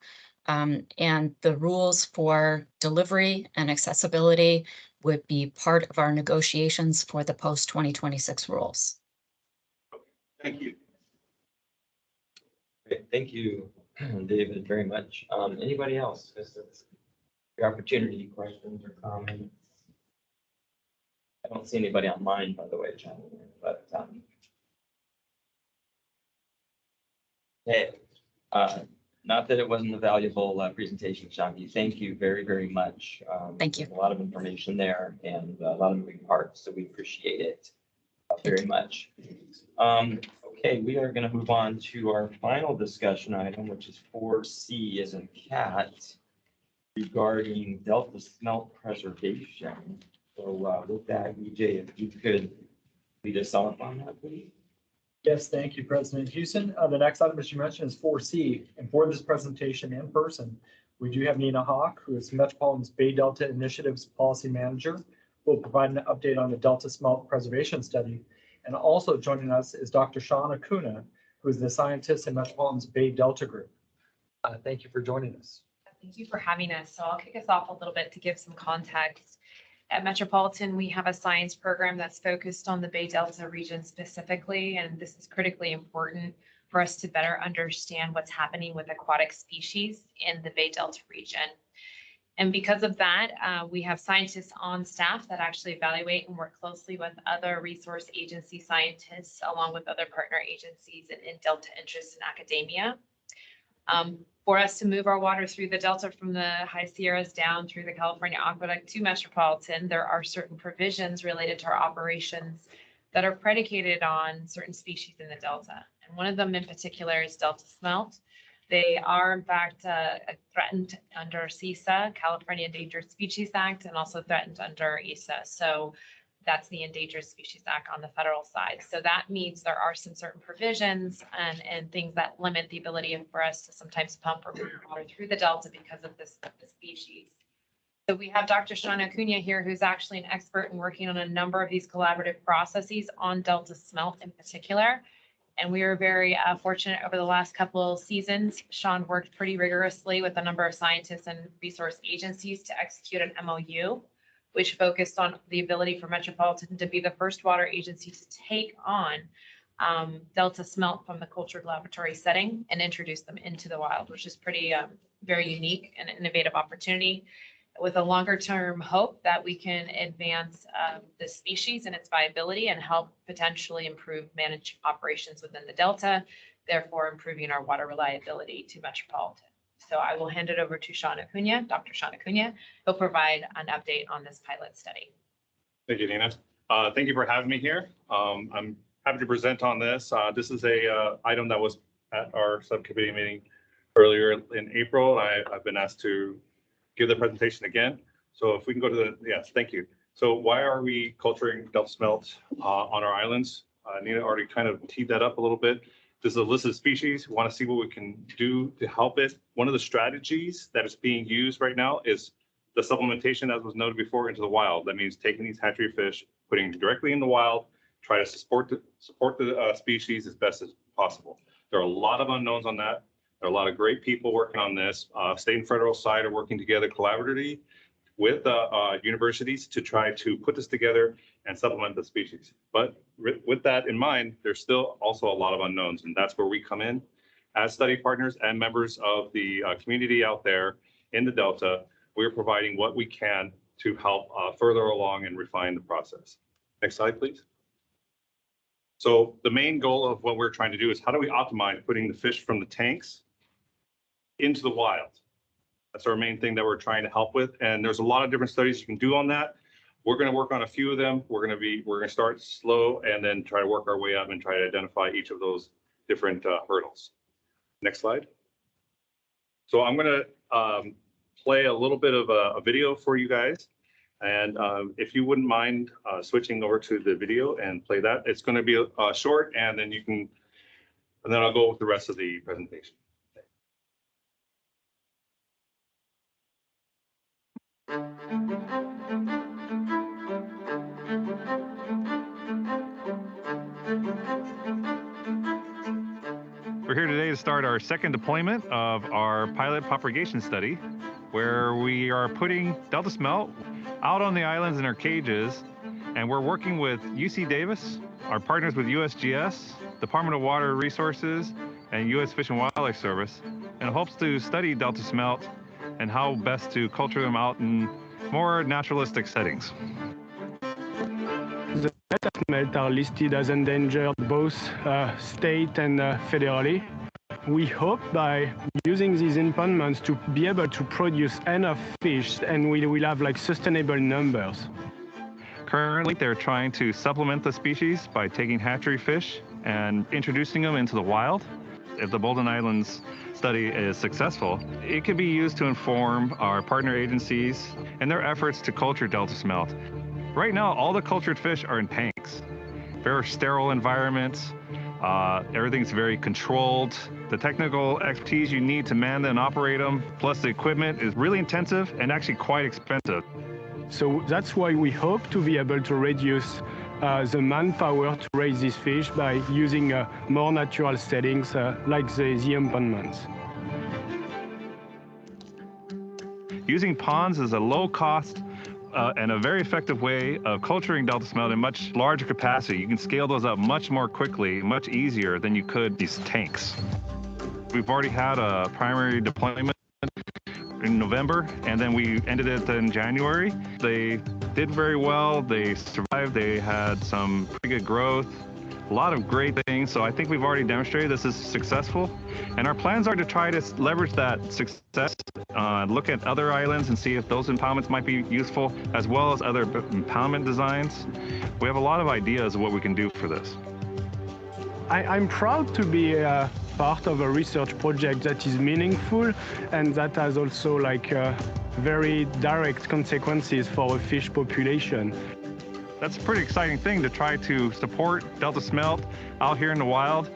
And the rules for delivery and accessibility would be part of our negotiations for the post 2026 rules. Thank you. Great. Thank you, David, very much. Anybody else? This is your opportunity, questions or comments. I don't see anybody online, by the way, John, but hey, not that it wasn't a valuable presentation, Shanti. Thank you very, very much. Thank you. A lot of information there and a lot of moving parts, so we appreciate it very much. Okay, we are going to move on to our final discussion item, which is 4C as in cat, regarding Delta smelt preservation. So with that, EJ, if you could lead us off on that, please. Yes, thank you, President Houston. The next item, as you mentioned, is 4C. And for this presentation in person, we do have Nina Hawk, who is Metropolitan's Bay Delta Initiatives Policy Manager, who will provide an update on the Delta Smelt Preservation Study. And also joining us is Dr. Sean Acuna, who is the scientist in Metropolitan's Bay Delta Group. Thank you for joining us. Thank you for having us. So I'll kick us off a little bit to give some context. At Metropolitan, we have a science program that's focused on the Bay Delta region specifically, and this is critically important for us to better understand what's happening with aquatic species in the Bay Delta region. And because of that, we have scientists on staff that actually evaluate and work closely with other resource agency scientists, along with other partner agencies in Delta interests in academia. For us to move our water through the Delta from the High Sierras down through the California Aqueduct to Metropolitan, there are certain provisions related to our operations that are predicated on certain species in the Delta. And one of them in particular is Delta smelt. They are in fact threatened under CISA, California Endangered Species Act, and also threatened under ESA. So that's the Endangered Species Act on the federal side. So that means there are some certain provisions and things that limit the ability for us to sometimes pump or move water through the Delta because of this species. So we have Dr. Sean Acuna here, who's actually an expert in working on a number of these collaborative processes on Delta smelt in particular. And we were very fortunate over the last couple of seasons. Sean worked pretty rigorously with a number of scientists and resource agencies to execute an MOU, which focused on the ability for Metropolitan to be the first water agency to take on Delta smelt from the cultured laboratory setting and introduce them into the wild, which is pretty very unique and innovative opportunity, with a longer term hope that we can advance the species and its viability and help potentially improve managed operations within the Delta, therefore improving our water reliability to Metropolitan. So I will hand it over to Sean Acuna, Dr. Sean Acuna, who'll provide an update on this pilot study. Thank you, Dina. Thank you for having me here. I'm happy to present on this. This is a item that was at our subcommittee meeting earlier in April. I've been asked to give the presentation again. So if we can go to the, yes, thank you. So why are we culturing Delta smelt on our islands? Nina already kind of teed that up a little bit. This is a list of species. We want to see what we can do to help it. One of the strategies that is being used right now is the supplementation, as was noted before, into the wild. That means taking these hatchery fish, putting them directly in the wild, try to support the species as best as possible. There are a lot of unknowns on that. There are a lot of great people working on this. State and federal side are working together collaboratively with universities to try to put this together and supplement the species. But with that in mind, there's still also a lot of unknowns, and that's where we come in as study partners and members of the community out there in the Delta. We're providing what we can to help further along and refine the process. Next slide, please. So the main goal of what we're trying to do is how do we optimize putting the fish from the tanks into the wild? That's our main thing that we're trying to help with. And there's a lot of different studies you can do on that. We're going to work on a few of them. We're going to start slow and then try to work our way up and try to identify each of those different hurdles. Next slide. So I'm going to play a little bit of a video for you guys. And if you wouldn't mind switching over to the video and play that, it's going to be short, and then and then I'll go with the rest of the presentation. We're here today to start our second deployment of our pilot propagation study, where we are putting Delta smelt out on the islands in our cages, and we're working with UC Davis, our partners with USGS, Department of Water Resources, and U.S. Fish and Wildlife Service, in hopes to study Delta smelt and how best to culture them out in more naturalistic settings. The Delta smelt are listed as endangered both state and federally. We hope by using these impoundments to be able to produce enough fish, and we will have like sustainable numbers. Currently, they're trying to supplement the species by taking hatchery fish and introducing them into the wild. If the Bolden Islands study is successful, it could be used to inform our partner agencies in their efforts to culture Delta smelt. Right now, all the cultured fish are in tanks. Very sterile environments. Everything's very controlled. The technical expertise you need to man them and operate them, plus the equipment, is really intensive and actually quite expensive. So that's why we hope to be able to reduce the manpower to raise these fish by using more natural settings like the impoundments. Using ponds is a low-cost and a very effective way of culturing Delta smelt in much larger capacity. You can scale those up much more quickly, much easier than you could these tanks. We've already had a primary deployment in November, and then we ended it in January. They did very well. They survived. They had some pretty good growth, a lot of great things. So I think we've already demonstrated this is successful. And our plans are to try to leverage that success, look at other islands and see if those impoundments might be useful, as well as other impoundment designs. We have a lot of ideas of what we can do for this. I'm proud to be part of a research project that is meaningful and that has also very direct consequences for a fish population. That's a pretty exciting thing to try to support Delta smelt out here in the wild.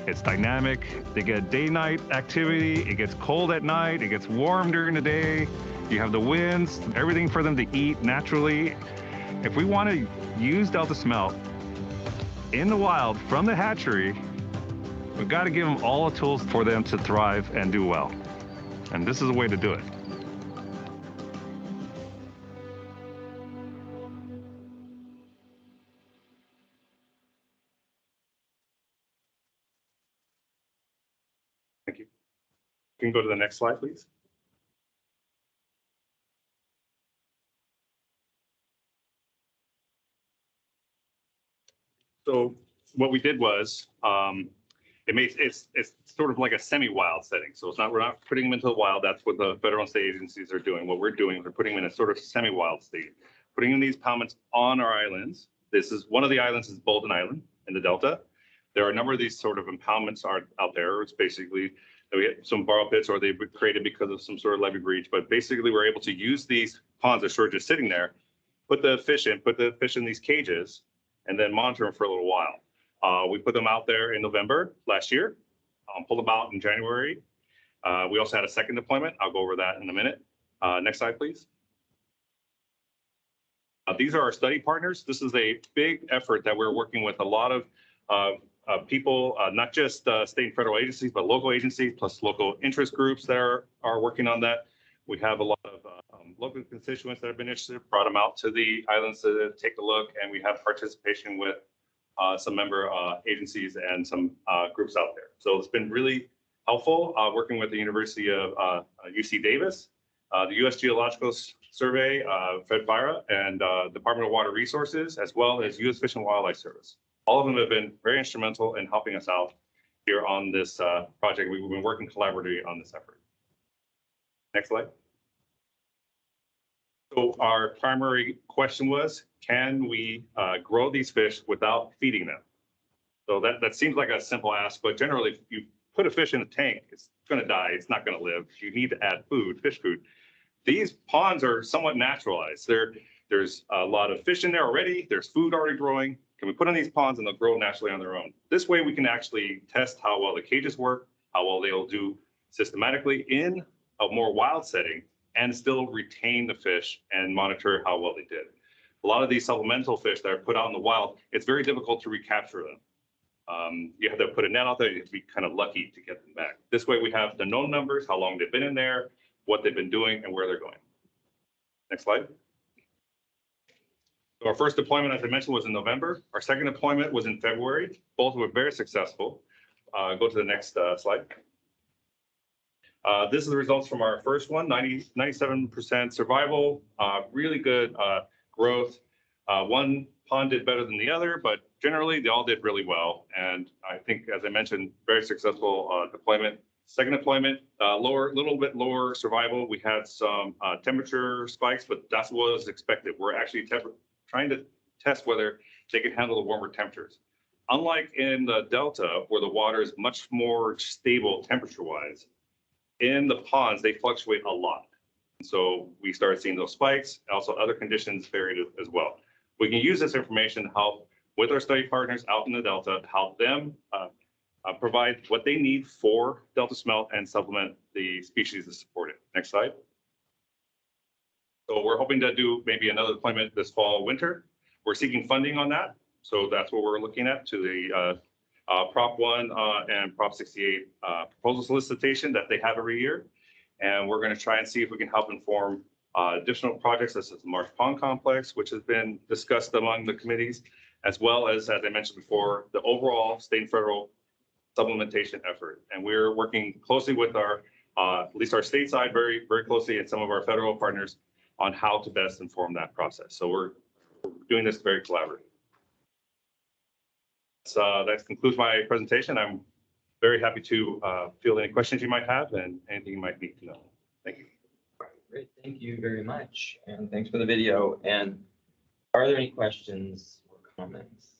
It's dynamic. They get day-night activity. It gets cold at night. It gets warm during the day. You have the winds, everything for them to eat naturally. If we want to use Delta smelt in the wild from the hatchery, we've got to give them all the tools for them to thrive and do well. And this is a way to do it. Thank you. You can go to the next slide, please. So what we did was, it's sort of like a semi-wild setting. So we're not putting them into the wild. That's what the federal and state agencies are doing. What we're doing, we're putting them in a sort of semi-wild state, putting in these impoundments on our islands. This is one of the islands is Bolden Island in the Delta. There are a number of these sort of impoundments out there. It's basically we get some borrow pits or they've been created because of some sort of levee breach. But basically, we're able to use these ponds that are just sitting there, put the fish in these cages, and then monitor them for a little while. We put them out there in November last year, pulled them out in January. We also had a second deployment. I'll go over that in a minute. Next slide, please. These are our study partners. This is a big effort that we're working with a lot of people, not just state and federal agencies, but local agencies, plus local interest groups that are working on that. We have a lot of local constituents that have been interested, brought them out to the islands to take a look, and we have participation with some member agencies and some groups out there. So it's been really helpful working with the University of UC Davis, the U.S. Geological Survey, FedFIRA, and Department of Water Resources, as well as U.S. Fish and Wildlife Service. All of them have been very instrumental in helping us out here on this project. We've been working collaboratively on this effort. Next slide. So our primary question was, can we grow these fish without feeding them? So that seems like a simple ask, but generally, if you put a fish in a tank, it's going to die. It's not going to live. You need to add food, fish food. These ponds are somewhat naturalized. There's a lot of fish in there already. There's food already growing. Can we put in these ponds and they'll grow naturally on their own? This way we can actually test how well the cages work, how well they'll do systematically in a more wild setting, and still retain the fish and monitor how well they did. A lot of these supplemental fish that are put out in the wild, it's very difficult to recapture them. You have to put a net out there. You have to be kind of lucky to get them back. This way we have the known numbers, how long they've been in there, what they've been doing, and where they're going. Next slide. So our first deployment, as I mentioned, was in November. Our second deployment was in February. Both were very successful. Go to the next slide. This is the results from our first one, 97% survival, really good growth. One pond did better than the other, but generally they all did really well. And I think, as I mentioned, very successful deployment. Second deployment, little bit lower survival. We had some temperature spikes, but that's what was expected. We're actually trying to test whether they can handle the warmer temperatures. Unlike in the Delta, where the water is much more stable temperature-wise, in the ponds, they fluctuate a lot. So we started seeing those spikes. Also, other conditions varied as well. We can use this information to help with our study partners out in the Delta, to help them provide what they need for Delta smelt and supplement the species that support it. Next slide. So we're hoping to do maybe another deployment this fall, winter. We're seeking funding on that. So that's what we're looking at to the Prop 1 and Prop 68 proposal solicitation that they have every year. And we're going to try and see if we can help inform additional projects such as the Marsh Pond Complex, which has been discussed among the committees, as well as I mentioned before, the overall state and federal supplementation effort. And we're working closely with our, at least our state side, very, very closely, and some of our federal partners on how to best inform that process. So we're doing this very collaboratively. that concludes my presentation. I'm very happy to field any questions you might have and anything you might need to know. Thank you. Great, thank you very much, and thanks for the video. And are there any questions or comments?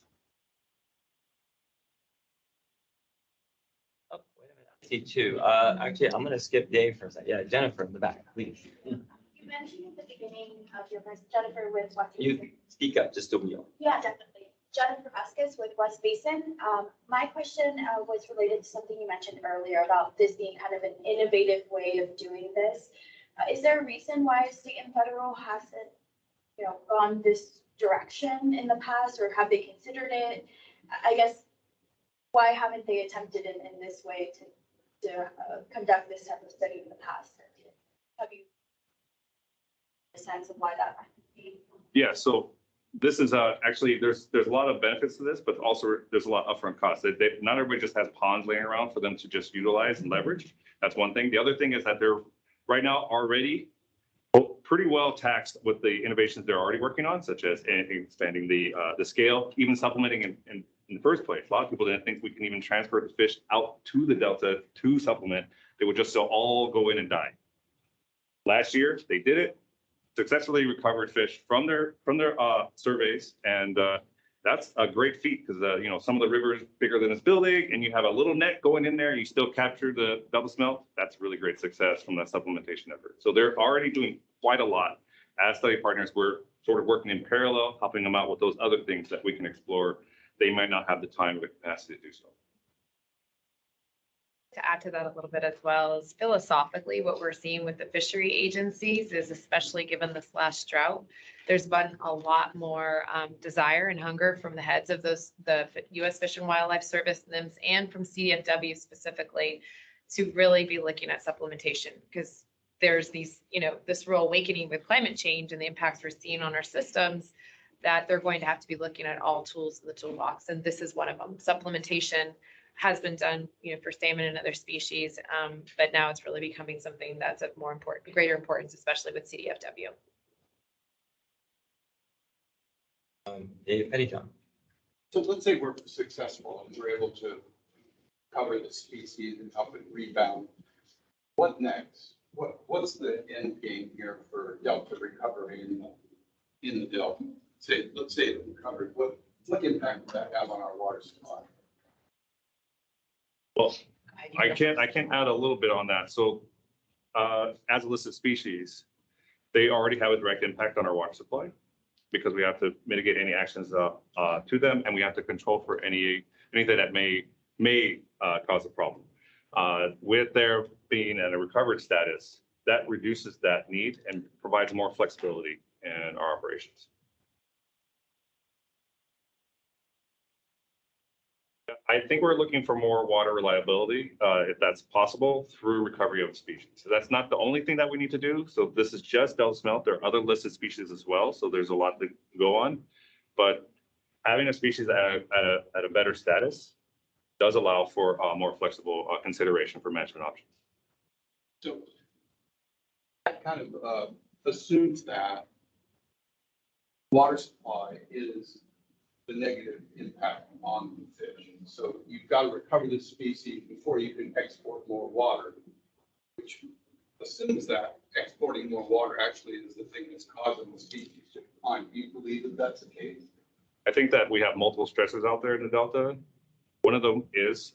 Oh, wait a minute, I see two. Actually, I'm gonna skip Dave for a second. Yeah, Jennifer in the back, please. You mentioned at the beginning of your first, Jennifer with West You Basin. speak up just a wheel. Yeah, definitely. Jennifer Vasquez with West Basin. My question was related to something you mentioned earlier about this being kind of an innovative way of doing this. Is there a reason why state and federal hasn't, gone this direction in the past, or have they considered it? I guess, why haven't they attempted it in this way to conduct this type of study in the past? Have you a sense of why that might be? Yeah, so this is actually, there's a lot of benefits to this, but also there's a lot of upfront costs. Not everybody just has ponds laying around for them to just utilize and leverage. That's one thing. The other thing is that they're right now already pretty well taxed with the innovations they're already working on, such as expanding the scale, even supplementing in the first place. A lot of people didn't think we can even transfer the fish out to the Delta to supplement. They would just all go in and die. Last year, they did it. Successfully recovered fish from their surveys, and that's a great feat because some of the river is bigger than this building, and you have a little net going in there, and you still capture the double smelt. That's really great success from that supplementation effort. So they're already doing quite a lot. As study partners, we're sort of working in parallel, helping them out with those other things that we can explore. They might not have the time or the capacity to do so. To add to that a little bit as well is philosophically what we're seeing with the fishery agencies is, especially given this last drought, there's been a lot more desire and hunger from the heads of the U.S. Fish and Wildlife Service NIMS and from CDFW specifically to really be looking at supplementation, because there's these, this real awakening with climate change and the impacts we're seeing on our systems, that they're going to have to be looking at all tools in the toolbox, and this is one of them. Supplementation has been done, for salmon and other species, but now it's really becoming something that's of greater importance, especially with CDFW. Dave Pettyjohn. So let's say we're successful and we're able to cover the species and help it rebound. What next? What's the end game here for Delta recovery in the Delta? Let's say it recovered. What impact would that have on our water supply? Well, I can add a little bit on that. So as a listed species, they already have a direct impact on our water supply because we have to mitigate any actions to them, and we have to control for anything that may cause a problem. With their being in a recovered status, that reduces that need and provides more flexibility in our operations. I think we're looking for more water reliability, if that's possible, through recovery of species. So that's not the only thing that we need to do. So this is just Delta smelt. There are other listed species as well. So there's a lot to go on. But having a species at a better status does allow for more flexible consideration for management options. So that kind of assumes that water supply is the negative impact on the fish. So you've got to recover the species before you can export more water, which assumes that exporting more water actually is the thing that's causing the species to decline. Do you believe that that's the case? I think that we have multiple stressors out there in the Delta. One of them is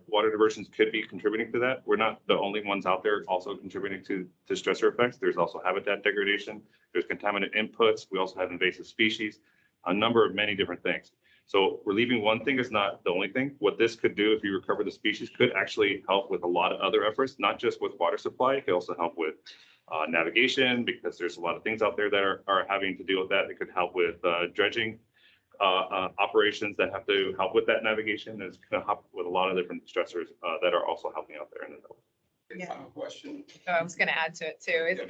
water diversions could be contributing to that. We're not the only ones out there also contributing to stressor effects. There's also habitat degradation. There's contaminant inputs. We also have invasive species, a number of many different things. So relieving one thing is not the only thing. What this could do if you recover the species could actually help with a lot of other efforts, not just with water supply. It could also help with navigation, because there's a lot of things out there that are having to deal with that. It could help with dredging operations that have to help with that navigation. It's going to help with a lot of different stressors that are also helping out there in the Delta. Yeah. Final question. So I was going to add to it too. Is,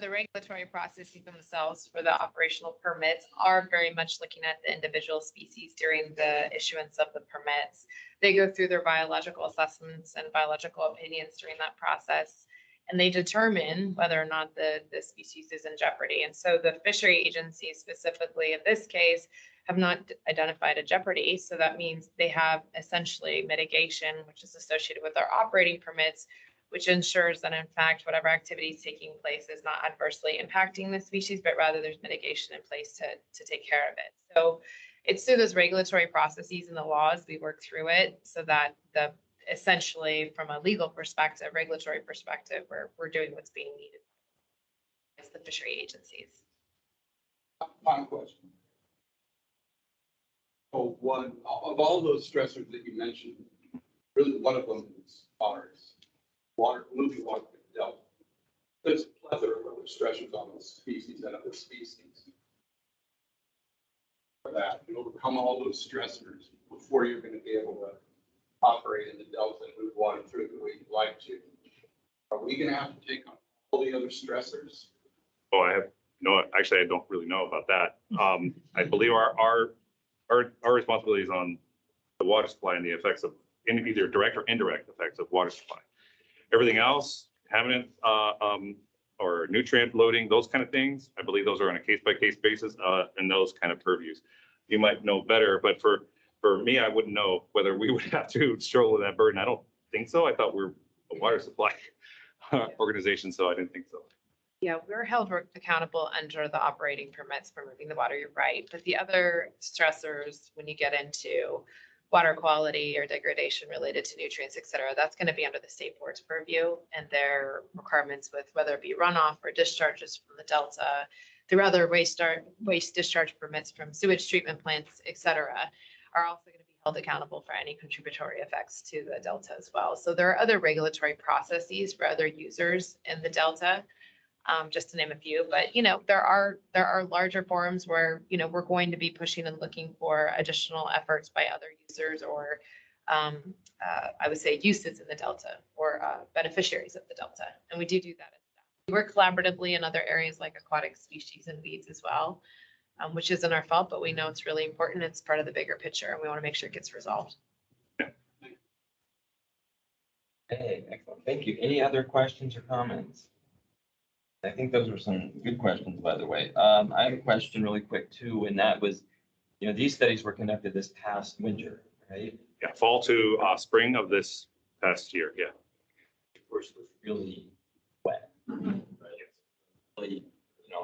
the regulatory processes themselves for the operational permits are very much looking at the individual species during the issuance of the permits. They go through their biological assessments and biological opinions during that process. and they determine whether or not the species is in jeopardy. And so the fishery agencies specifically in this case have not identified a jeopardy. So that means they have essentially mitigation, which is associated with their operating permits, which ensures that in fact, whatever activity is taking place is not adversely impacting the species, but rather there's mitigation in place to take care of it. So it's through those regulatory processes and the laws, we work through it so that the essentially from a legal perspective, regulatory perspective, we're doing what's being needed as the fishery agencies. Final question. Oh, one of all those stressors that you mentioned, really one of them is ours. Water, moving water delta. There's a plethora of other stressors on those species and other species. For that, to overcome all those stressors before you're going to be able to operate in the delta and move water through the way you'd like to. Are we going to have to take on all the other stressors? Oh, I have no, actually, I don't really know about that. I believe our responsibility is on the water supply and the effects of either direct or indirect effects of water supply. Everything else, contaminant or nutrient loading, those kind of things, I believe those are on a case-by-case basis and those kind of purviews. You might know better, but for me, I wouldn't know whether we would have to shoulder that burden. I don't think so. I thought we're a water supply organization, so I didn't think so. Yeah, we're held accountable under the operating permits for moving the water, you're right. But the other stressors, when you get into water quality or degradation related to nutrients, et cetera, that's going to be under the state board's purview and their requirements with whether it be runoff or discharges from the delta, through other waste discharge permits from sewage treatment plants, et cetera, are also going to be held accountable for any contributory effects to the delta as well. So there are other regulatory processes for other users in the delta. Just to name a few, but there are larger forums where we're going to be pushing and looking for additional efforts by other users or I would say uses in the delta or beneficiaries of the delta, and we do that. We work collaboratively in other areas like aquatic species and weeds as well, which isn't our fault, but we know it's really important. It's part of the bigger picture, and we want to make sure it gets resolved. Hey, excellent. Thank you. Any other questions or comments? I think those were some good questions, by the way. I have a question really quick too, and that was, these studies were conducted this past winter, right? Yeah, fall to spring of this past year. Yeah. Of course, it was really wet. Right? Really,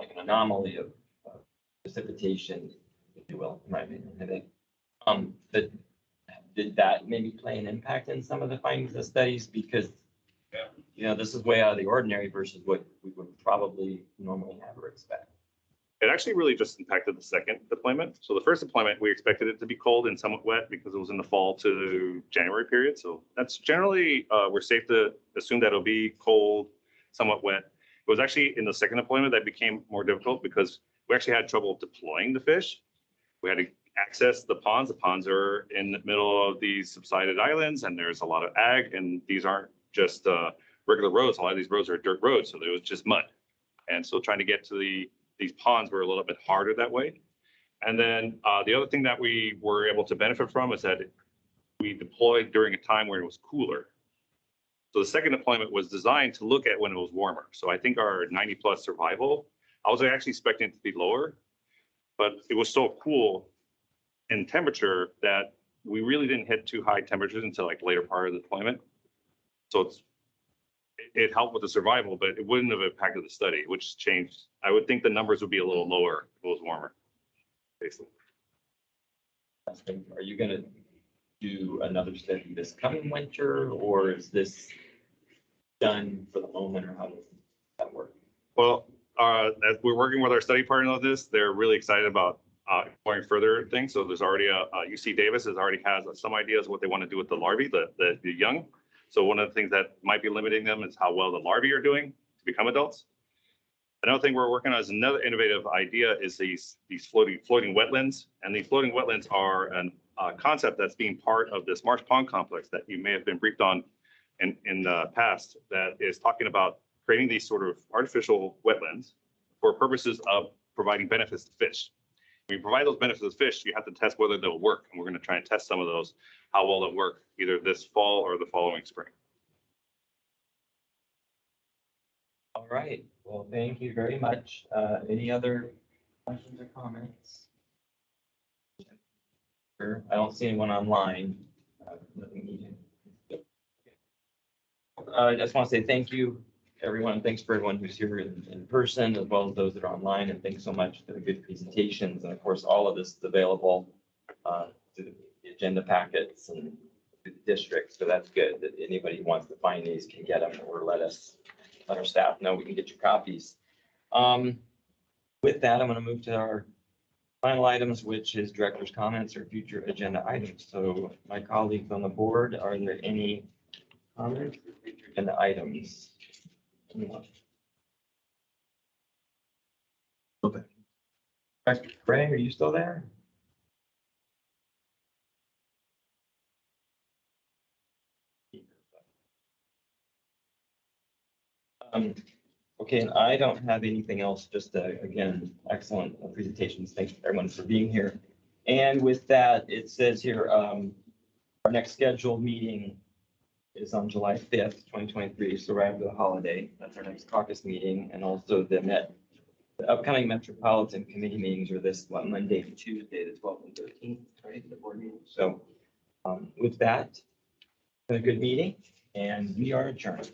like an anomaly of precipitation, if you will, in my opinion. I think. But did that maybe play an impact in some of the findings of the studies? Because this is way out of the ordinary versus what we would probably normally have or expect. It actually really just impacted the second deployment. So the first deployment, we expected it to be cold and somewhat wet because it was in the fall to January period. So that's generally, we're safe to assume that it'll be cold, somewhat wet. It was actually in the second deployment that became more difficult because we actually had trouble deploying the fish. We had to access the ponds. The ponds are in the middle of these subsided islands and there's a lot of ag, and these aren't just regular roads. A lot of these roads are dirt roads, so there was just mud. And so trying to get to these ponds were a little bit harder that way. And then the other thing that we were able to benefit from is that we deployed during a time where it was cooler. So the second deployment was designed to look at when it was warmer. So I think our 90+ survival, I was actually expecting it to be lower, but it was so cool in temperature that we really didn't hit too high temperatures until like later part of the deployment. So it helped with the survival, but it wouldn't have impacted the study, which changed. I would think the numbers would be a little lower if it was warmer, basically. Are you going to do another study this coming winter, or is this done for the moment, or how does that work? Well, as we're working with our study partner on this, they're really excited about going further things. So there's already UC Davis already has some ideas what they want to do with the larvae, the young. So one of the things that might be limiting them is how well the larvae are doing to become adults. Another thing we're working on is another innovative idea is these floating wetlands. And these floating wetlands are a concept that's being part of this marsh pond complex that you may have been briefed on in the past, that is talking about creating these sort of artificial wetlands for purposes of providing benefits to fish. When you provide those benefits to fish, you have to test whether they'll work. And we're going to try and test some of those, how well they'll work, either this fall or the following spring. All right, well, thank you very much. Any other questions or comments? Sure, I don't see anyone online. Nothing needed. I just want to say thank you, everyone. Thanks for everyone who's here in person, as well as those that are online, and thanks so much for the good presentations. And of course, all of this is available through the agenda packets and through the district. So that's good that anybody who wants to find these can get them, or let our staff know we can get your copies. With that, I'm going to move to our final items, which is director's comments or future agenda items. So my colleagues on the board, are there any comments or future agenda items? Okay. Dr. Gray, are you still there? Okay, and I don't have anything else, just again, excellent presentations. Thanks everyone for being here. And with that, it says here, our next scheduled meeting is on July 5th, 2023, so right after the holiday. That's our next caucus meeting, and also the upcoming Metropolitan Committee meetings are this Monday and Tuesday, the 12th and 13th, right, the board meeting. So with that, a good meeting, and we are adjourned.